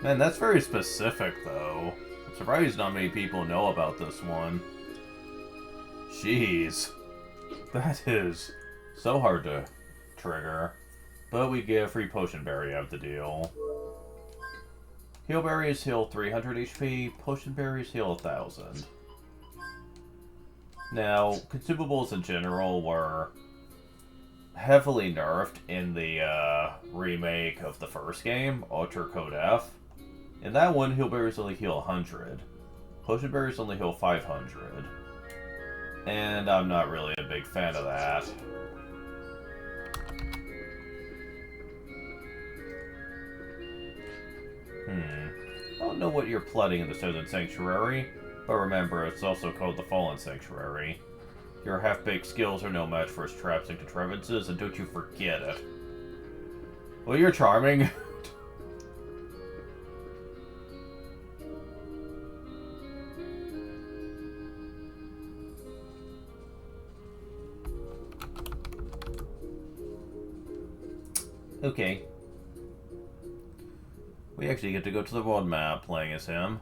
Man, that's very specific, though. I'm surprised not many people know about this one. Jeez. That is so hard to trigger. But we get a free potion berry out of the deal. Heal berries heal 300 HP, potion berries heal 1000. Now, consumables in general were heavily nerfed in the remake of the first game, Ultra Code F. In that one, heal berries only heal 100. Potion berries only heal 500. And I'm not really a big fan of that. I don't know what you're plotting in the Southern Sanctuary, but remember, it's also called the Fallen Sanctuary. Your half-baked skills are no match for his traps and contrivances, and don't you forget it. Well, you're charming. Okay. We actually get to go to the world map playing as him.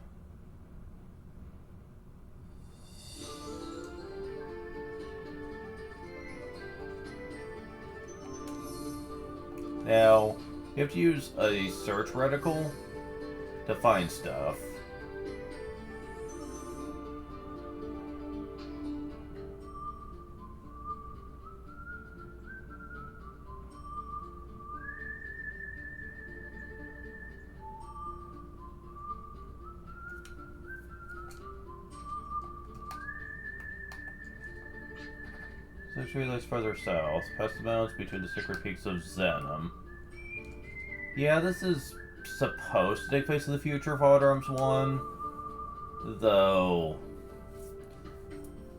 Now, you have to use a search reticle to find stuff. Sanctuary lies further south, past the mountains between the sacred peaks of Zenom. Yeah, this is supposed to take place in the future of Wild Arms 1, though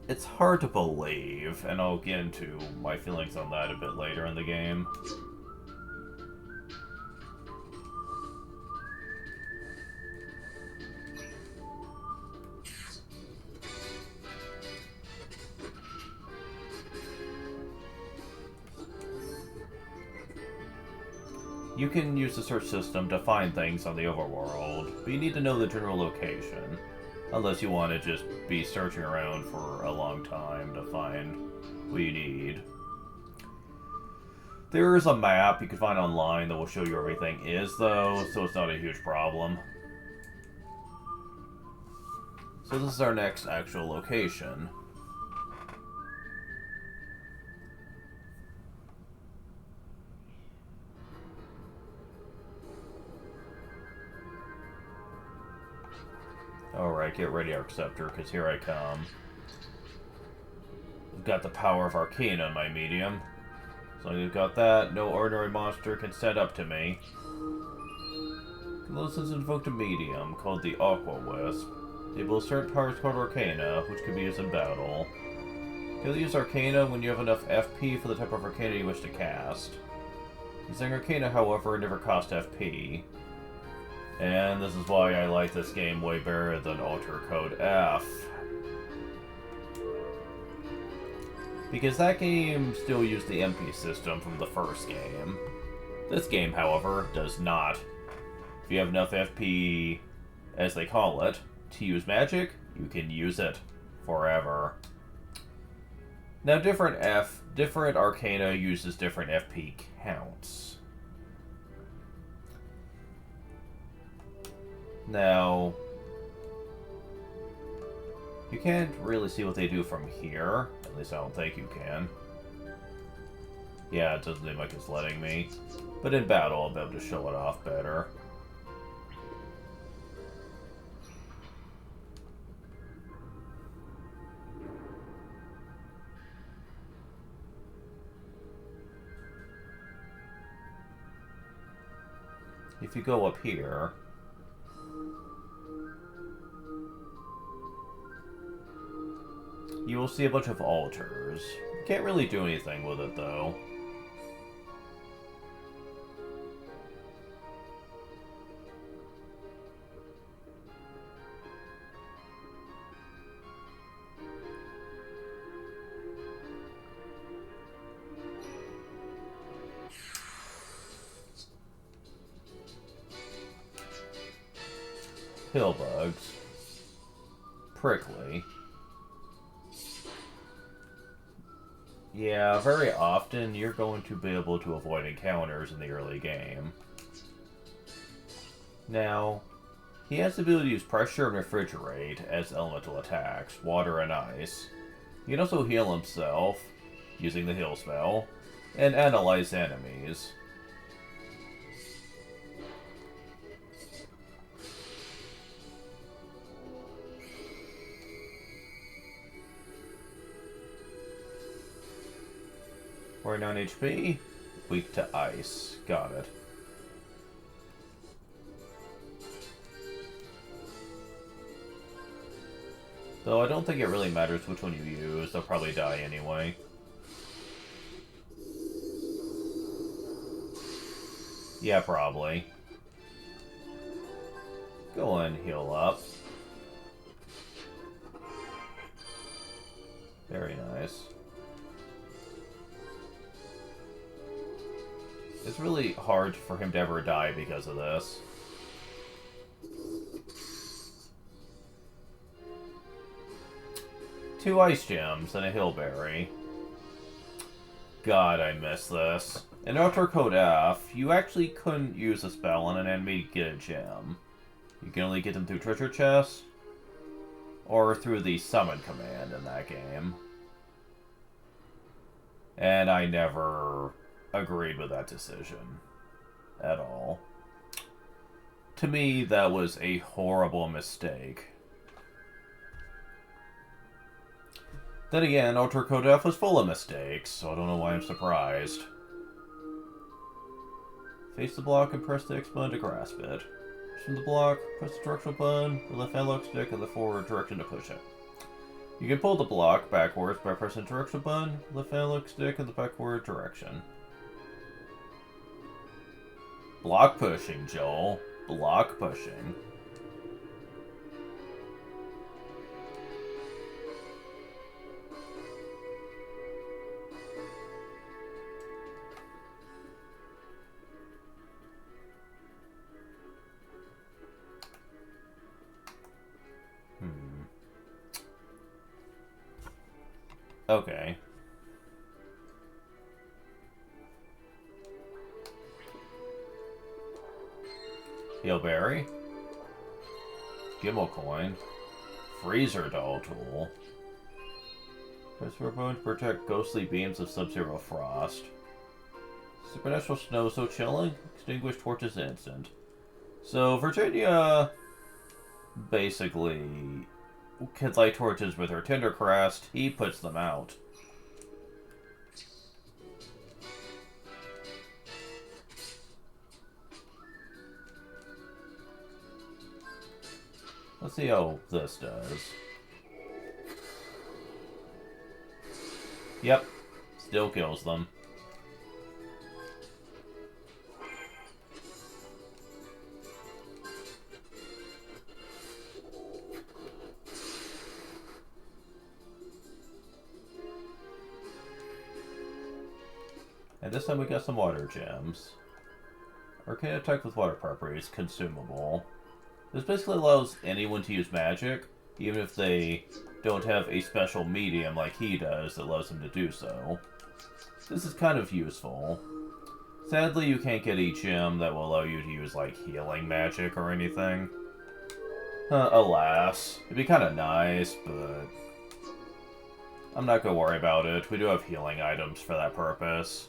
it's hard to believe, and I'll get into my feelings on that a bit later in the game. You can use the search system to find things on the overworld, but you need to know the general location. Unless you want to just be searching around for a long time to find what you need. There is a map you can find online that will show you where everything is, though, so it's not a huge problem. So this is our next actual location. Alright, get ready, Arcceptor, because here I come. I've got the power of Arcana in my medium. As long as you've got that, no ordinary monster can stand up to me. Kalos has invoked a medium called the Aqua Wisp. Able to assert powers called Arcana, which can be used in battle. You'll use Arcana when you have enough FP for the type of Arcana you wish to cast. Using Arcana, however, never costs FP. And this is why I like this game way better than Ultra Code F. Because that game still used the MP system from the first game. This game, however, does not. If you have enough FP, as they call it, to use magic, you can use it forever. Now, different Arcana uses different FP counts. Now, you can't really see what they do from here. At least I don't think you can. Yeah, it doesn't seem like it's letting me. But in battle, I'll be able to show it off better. If you go up here, you will see a bunch of altars. You can't really do anything with it, though. Pillbugs. Prickly. Yeah, very often you're going to be able to avoid encounters in the early game. Now, he has the ability to use pressure and refrigerate as elemental attacks, water and ice. He can also heal himself, using the heal spell, and analyze enemies. We're 9 HP, weak to ice. Got it. Though I don't think it really matters which one you use, they'll probably die anyway. Yeah, probably. Go and heal up. Very nice. It's really hard for him to ever die because of this. Two ice gems and a hillberry. God, I miss this. In Outer Code F, you actually couldn't use a spell on an enemy to get a gem. You can only get them through treasure chests, or through the summon command in that game. And I never agreed with that decision at all. To me, that was a horrible mistake. Then again, Outer Code F was full of mistakes, so I don't know why I'm surprised. Face the block and press the X button to grasp it. From the block, press the directional button, the left analog stick, and the forward direction to push it. You can pull the block backwards by pressing the directional button, left analog stick, and the backward direction. Block pushing, Joel. Block pushing. Okay. Heelberry. Gimmel coin. Freezer doll tool. Press for a button to protect ghostly beams of sub-zero frost. Supernatural snow so chilling, extinguish torches instant. So Virginia basically can light torches with her Tindercrest. He puts them out. Let's see how this does. Yep, still kills them. And this time we got some water gems. Arcane attack with water properties, consumable. This basically allows anyone to use magic, even if they don't have a special medium like he does that allows them to do so. This is kind of useful. Sadly, you can't get a gem that will allow you to use, like, healing magic or anything. Alas. It'd be kind of nice, but I'm not gonna worry about it. We do have healing items for that purpose.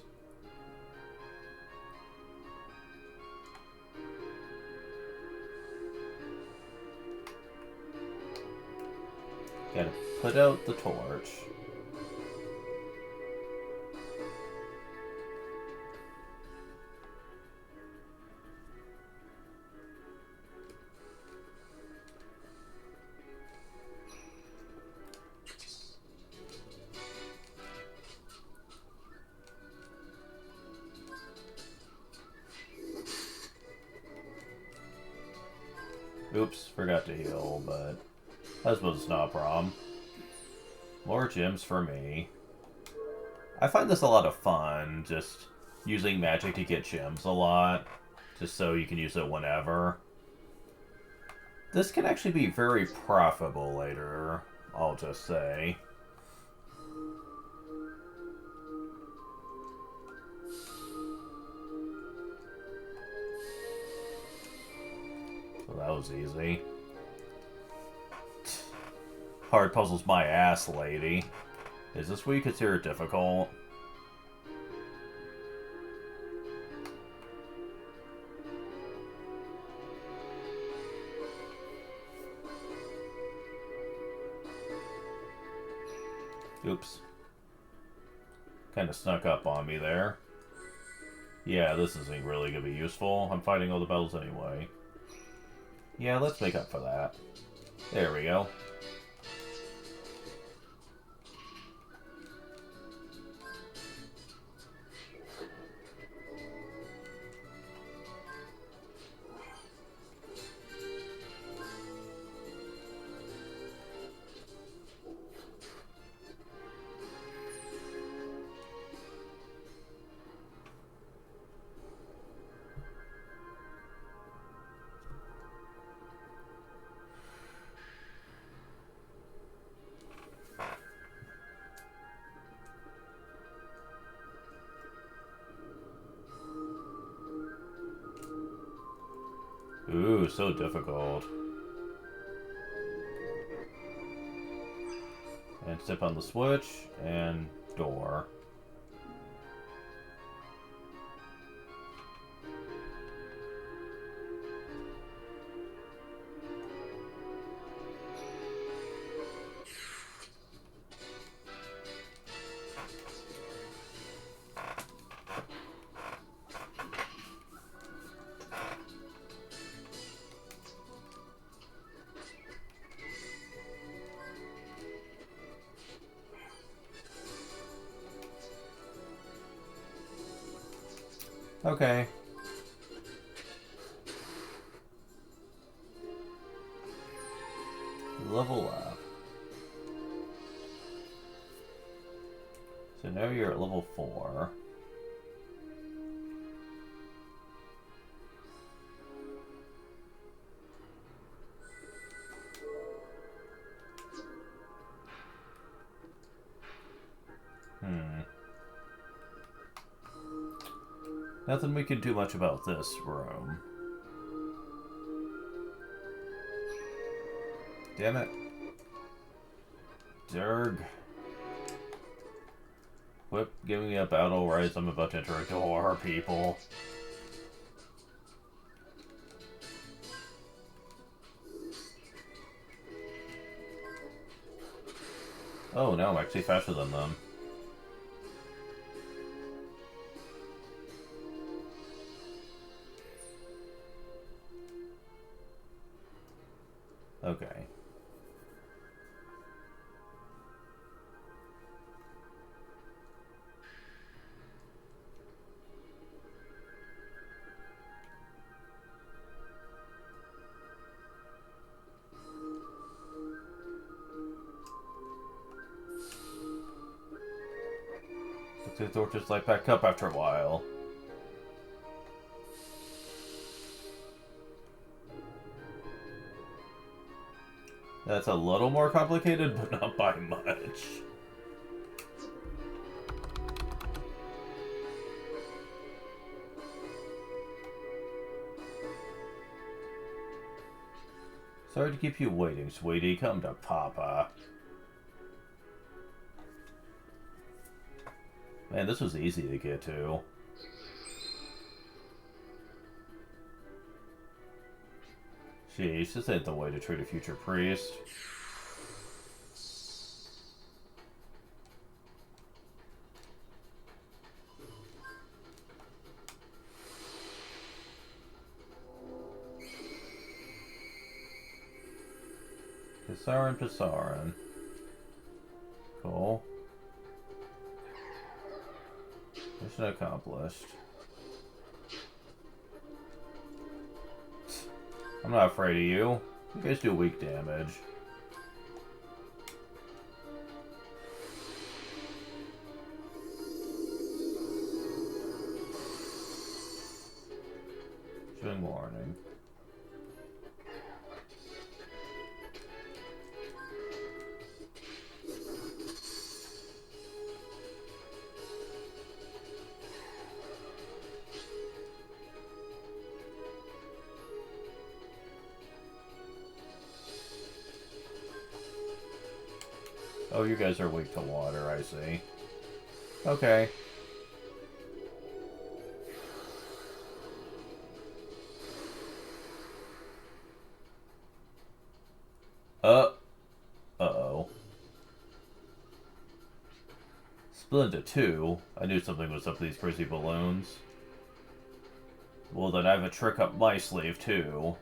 Gotta put out the torch. Oops, forgot to heal, but I suppose it's not a problem. More gems for me. I find this a lot of fun, just using magic to get gems a lot, just so you can use it whenever. This can actually be very profitable later, I'll just say. So that was easy. Hard puzzles my ass, lady. Is this what you consider difficult? Oops. Kind of snuck up on me there. Yeah, this isn't really going to be useful. I'm fighting all the battles anyway. Yeah, let's make up for that. There we go. Ooh, so difficult. And step on the switch, and door. Okay. Level up. So now you're at level 4. Nothing we can do much about this room. Damn it. Durg. Quit giving me a battle rise. I'm about to enter a door, people. Oh, now I'm actually faster than them. Okay. The torches light back up after a while. That's a little more complicated, but not by much. Sorry to keep you waiting, sweetie. Come to Papa. Man, this was easy to get to. Jeez, this ain't the way to treat a future priest. Pisarin. Cool. Mission accomplished. I'm not afraid of you. You guys do weak damage. Showing warning. Oh, you guys are weak to water, I see. Okay. Uh-oh. Split into two. I knew something was up with these crazy balloons. Well, then I have a trick up my sleeve, too.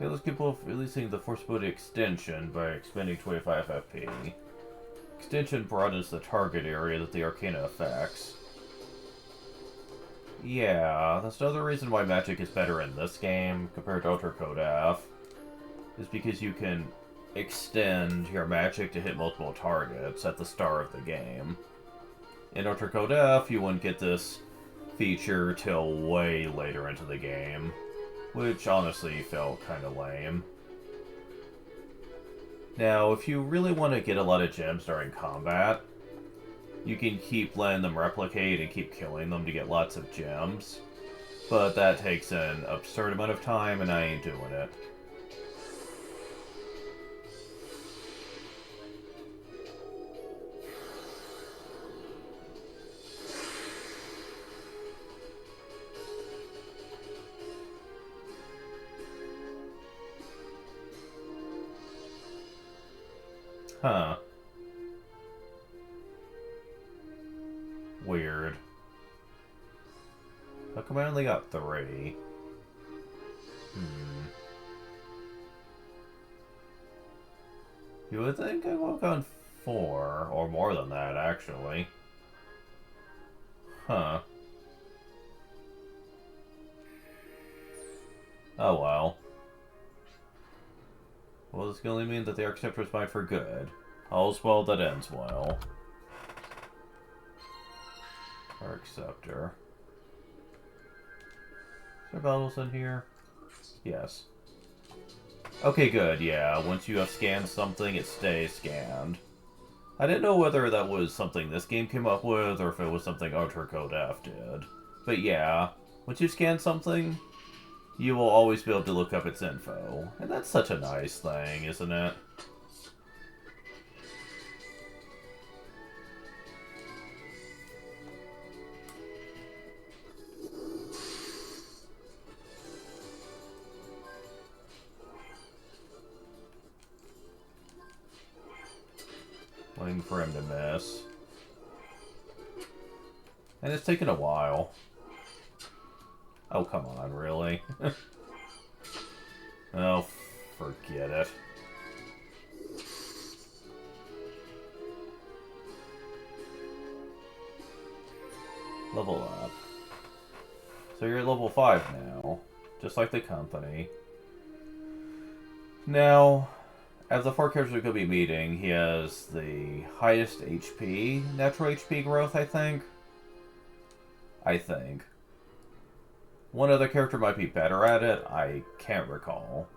Okay, let's keep releasing the Force Ability Extension by expanding 25 FP. Extension broadens the target area that the Arcana affects. Yeah, that's another reason why magic is better in this game compared to Ultra Code F. Is because you can extend your magic to hit multiple targets at the start of the game. In Ultra Code F, you wouldn't get this feature till way later into the game. Which honestly felt kind of lame. Now, if you really want to get a lot of gems during combat, you can keep letting them replicate and keep killing them to get lots of gems. But that takes an absurd amount of time, and I ain't doing it. Huh. Weird. How come I only got 3? You would think I would have gone 4, or more than that, actually. Huh. Oh well. Well, this can only mean that the Archceptor is mine for good. All's well that ends well. Archceptor. Is there battles in here? Yes. Okay, good, yeah. Once you have scanned something, it stays scanned. I didn't know whether that was something this game came up with, or if it was something Ultra Code F did. But yeah, once you scan something, you will always be able to look up its info. And that's such a nice thing, isn't it? Waiting for him to miss. And it's taken a while. Oh, come on, really? Oh, forget it. Level up. So you're at level 5 now. Just like the company. Now, of the 4 characters we could be meeting, he has the highest HP, natural HP growth, I think. One other character might be better at it, I can't recall.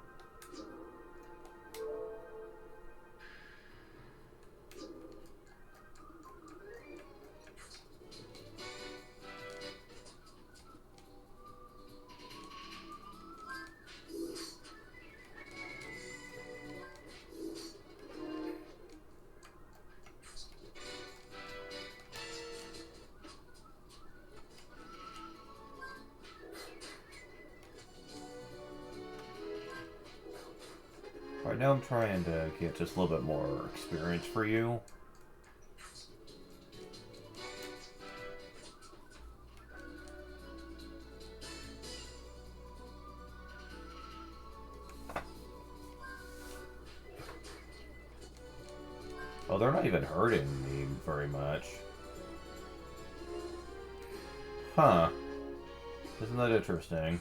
now I'm trying to get just a little bit more experience for you. Oh, they're not even hurting me very much. Huh. Isn't that interesting?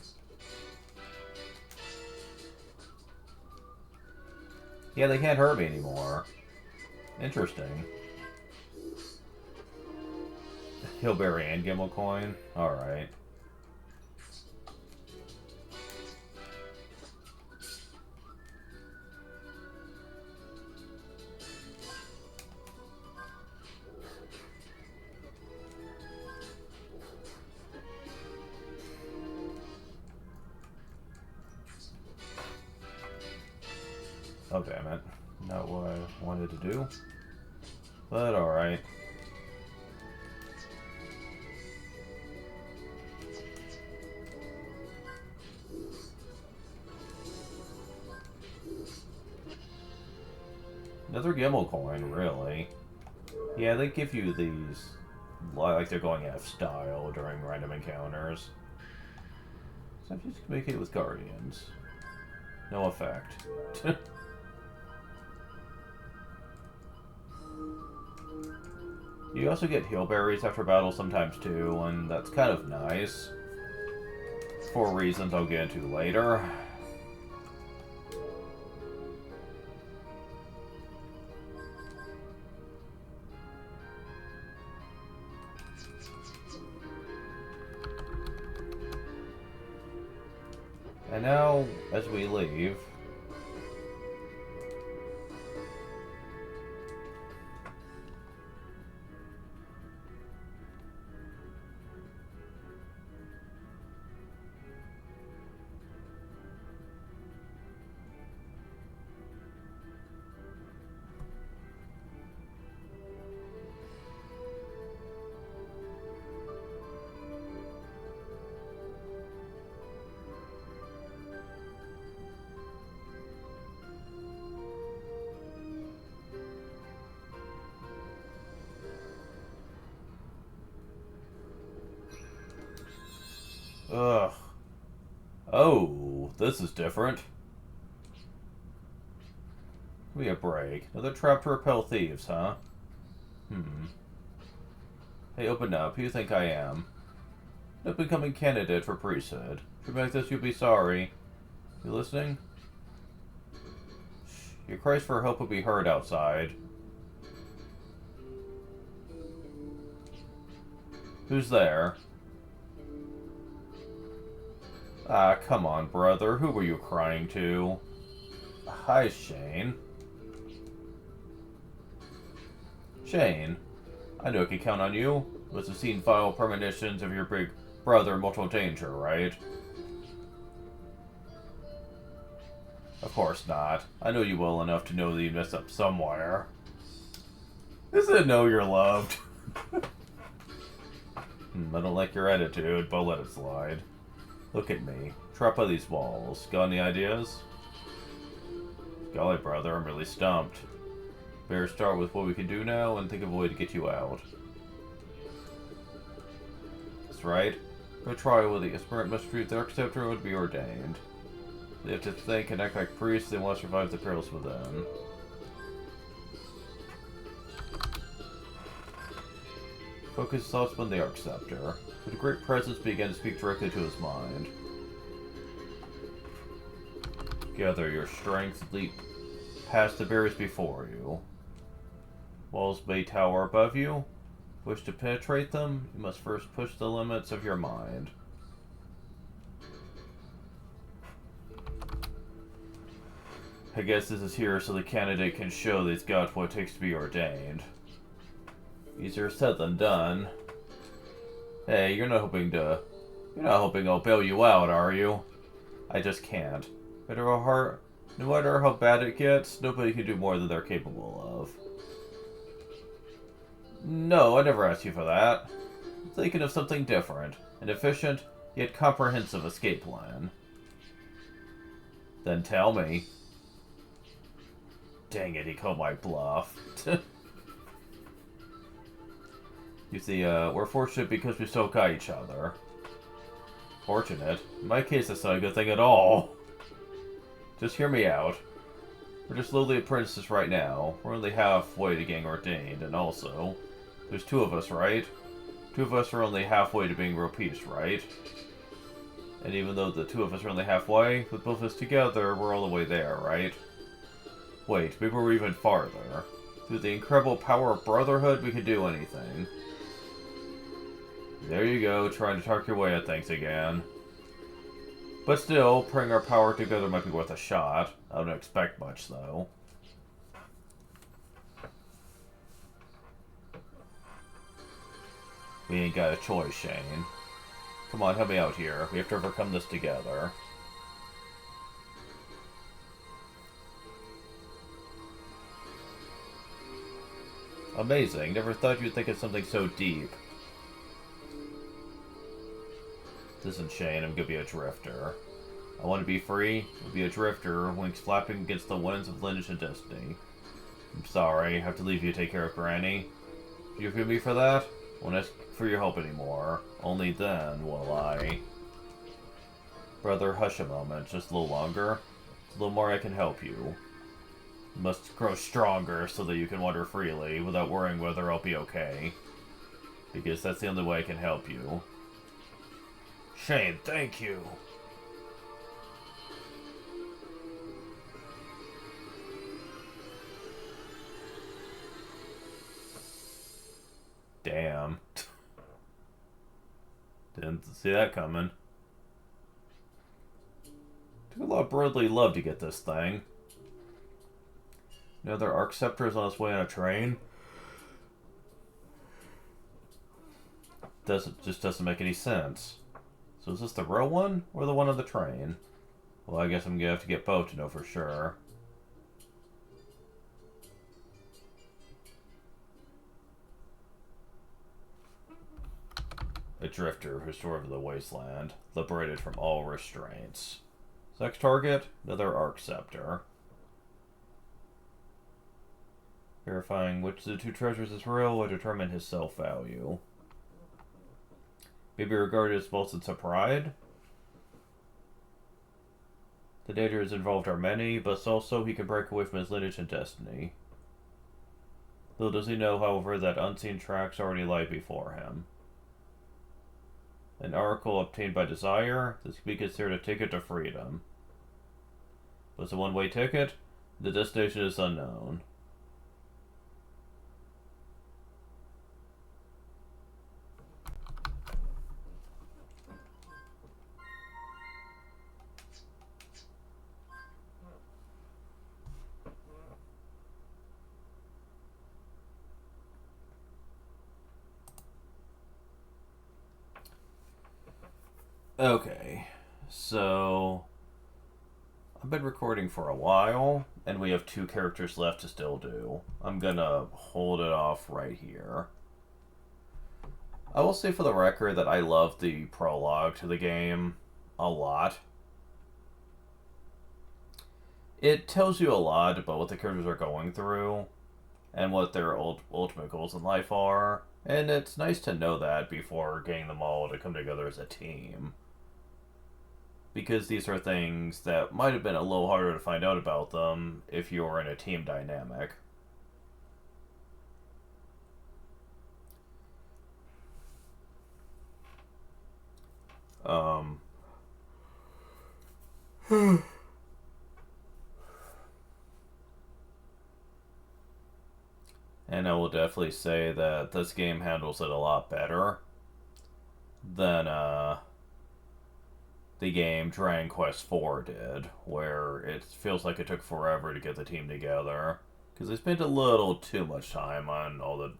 Yeah, they can't hurt me anymore. Interesting. Hillberry and Gimelcoin? Alright. Oh, damn it. Not what I wanted to do. But alright. Another Gimelcoin, really. Yeah, they give you these like they're going out of style during random encounters. So I'm just communicate with Guardians. No effect. You also get healberries after battle sometimes too, and that's kind of nice. For reasons I'll get into later. And now, as we leave... Ugh. Oh, this is different. Give me a break. Another trap to repel thieves, huh? Hey, open up. Who do you think I am? An up-and-coming candidate for priesthood. If you make this, you'll be sorry. You listening? Shh. Your cries for help will be heard outside. Who's there? Ah, come on, brother. Who were you crying to? Hi, Shane. Shane, I know I can count on you. Must have seen vile premonitions of your big brother in mortal danger, right? Of course not. I know you well enough to know that you messed up somewhere. This is know you're loved. I don't like your attitude, but let it slide. Look at me. Trapped by these walls. Got any ideas? Golly, brother, I'm really stumped. Better start with what we can do now and think of a way to get you out. That's right. For a trial with the aspirant must prove the Archceptor would be ordained. They have to think and act like priests, they want to survive the perils within. Focus his thoughts on the Archceptor. With a great presence began to speak directly to his mind. Gather your strength, leap past the barriers before you. Walls may tower above you. Wish to penetrate them, you must first push the limits of your mind. I guess this is here so the candidate can show that he's got what it takes to be ordained. Easier said than done. Hey, you're not hoping I'll bail you out, are you? I just can't. No matter how bad it gets, nobody can do more than they're capable of. No, I never asked you for that. I'm thinking of something different. An efficient, yet comprehensive escape plan. Then tell me. dang it, he called my bluff. You see, we're fortunate because we still got each other. Fortunate? In my case, that's not a good thing at all. Just hear me out. We're just lowly apprentices right now. We're only halfway to getting ordained, and also, there's two of us, right? Two of us are only halfway to being Ropiste, right? And even though the two of us are only halfway, with both of us together, we're all the way there, right? Wait, maybe we're even farther. Through the incredible power of brotherhood, we could do anything. There you go, trying to talk your way at things again. But still, putting our power together might be worth a shot. I don't expect much, though. We ain't got a choice, Shane. Come on, help me out here. We have to overcome this together. Amazing. Never thought you'd think of something so deep. Listen, Shane, I'm gonna be a drifter. I want to be free. I'll be a drifter, wings flapping against the winds of lineage and destiny. I'm sorry, I have to leave you to take care of Granny. Do you forgive me for that? I won't ask for your help anymore. Only then will I. Brother, hush a moment, just a little longer. A little more I can help you. You must grow stronger so that you can wander freely without worrying whether I'll be okay. Because that's the only way I can help you. Shane, thank you. Damn. Didn't see that coming. Took a lot of brotherly love to get this thing. Another Arc Scepter is on its way on a train. Just doesn't make any sense. So is this the real one, or the one on the train? Well, I guess I'm gonna have to get both to know for sure. A drifter restored to the wasteland, liberated from all restraints. Next target, another Arc Scepter. Verifying which of the two treasures is real will determine his self-value. May be regarded as both sense of pride. The dangers involved are many, but also he can break away from his lineage and destiny. Little does he know, however, that unseen tracks already lie before him. An oracle obtained by desire, this could be considered a ticket to freedom. But it's a one-way ticket, the destination is unknown. Okay, so I've been recording for a while, and we have 2 characters left to still do. I'm gonna hold it off right here. I will say for the record that I love the prologue to the game a lot. It tells you a lot about what the characters are going through, and what their ultimate goals in life are, and it's nice to know that before getting them all to come together as a team. Because these are things that might have been a little harder to find out about them if you were in a team dynamic. And I will definitely say that this game handles it a lot better than, the game Dragon Quest IV did, where it feels like it took forever to get the team together. Because they spent a little too much time on all the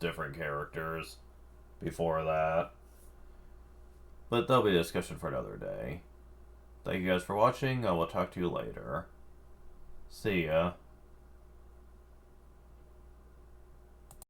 different characters before that. But that'll be a discussion for another day. Thank you guys for watching. I will talk to you later. See ya.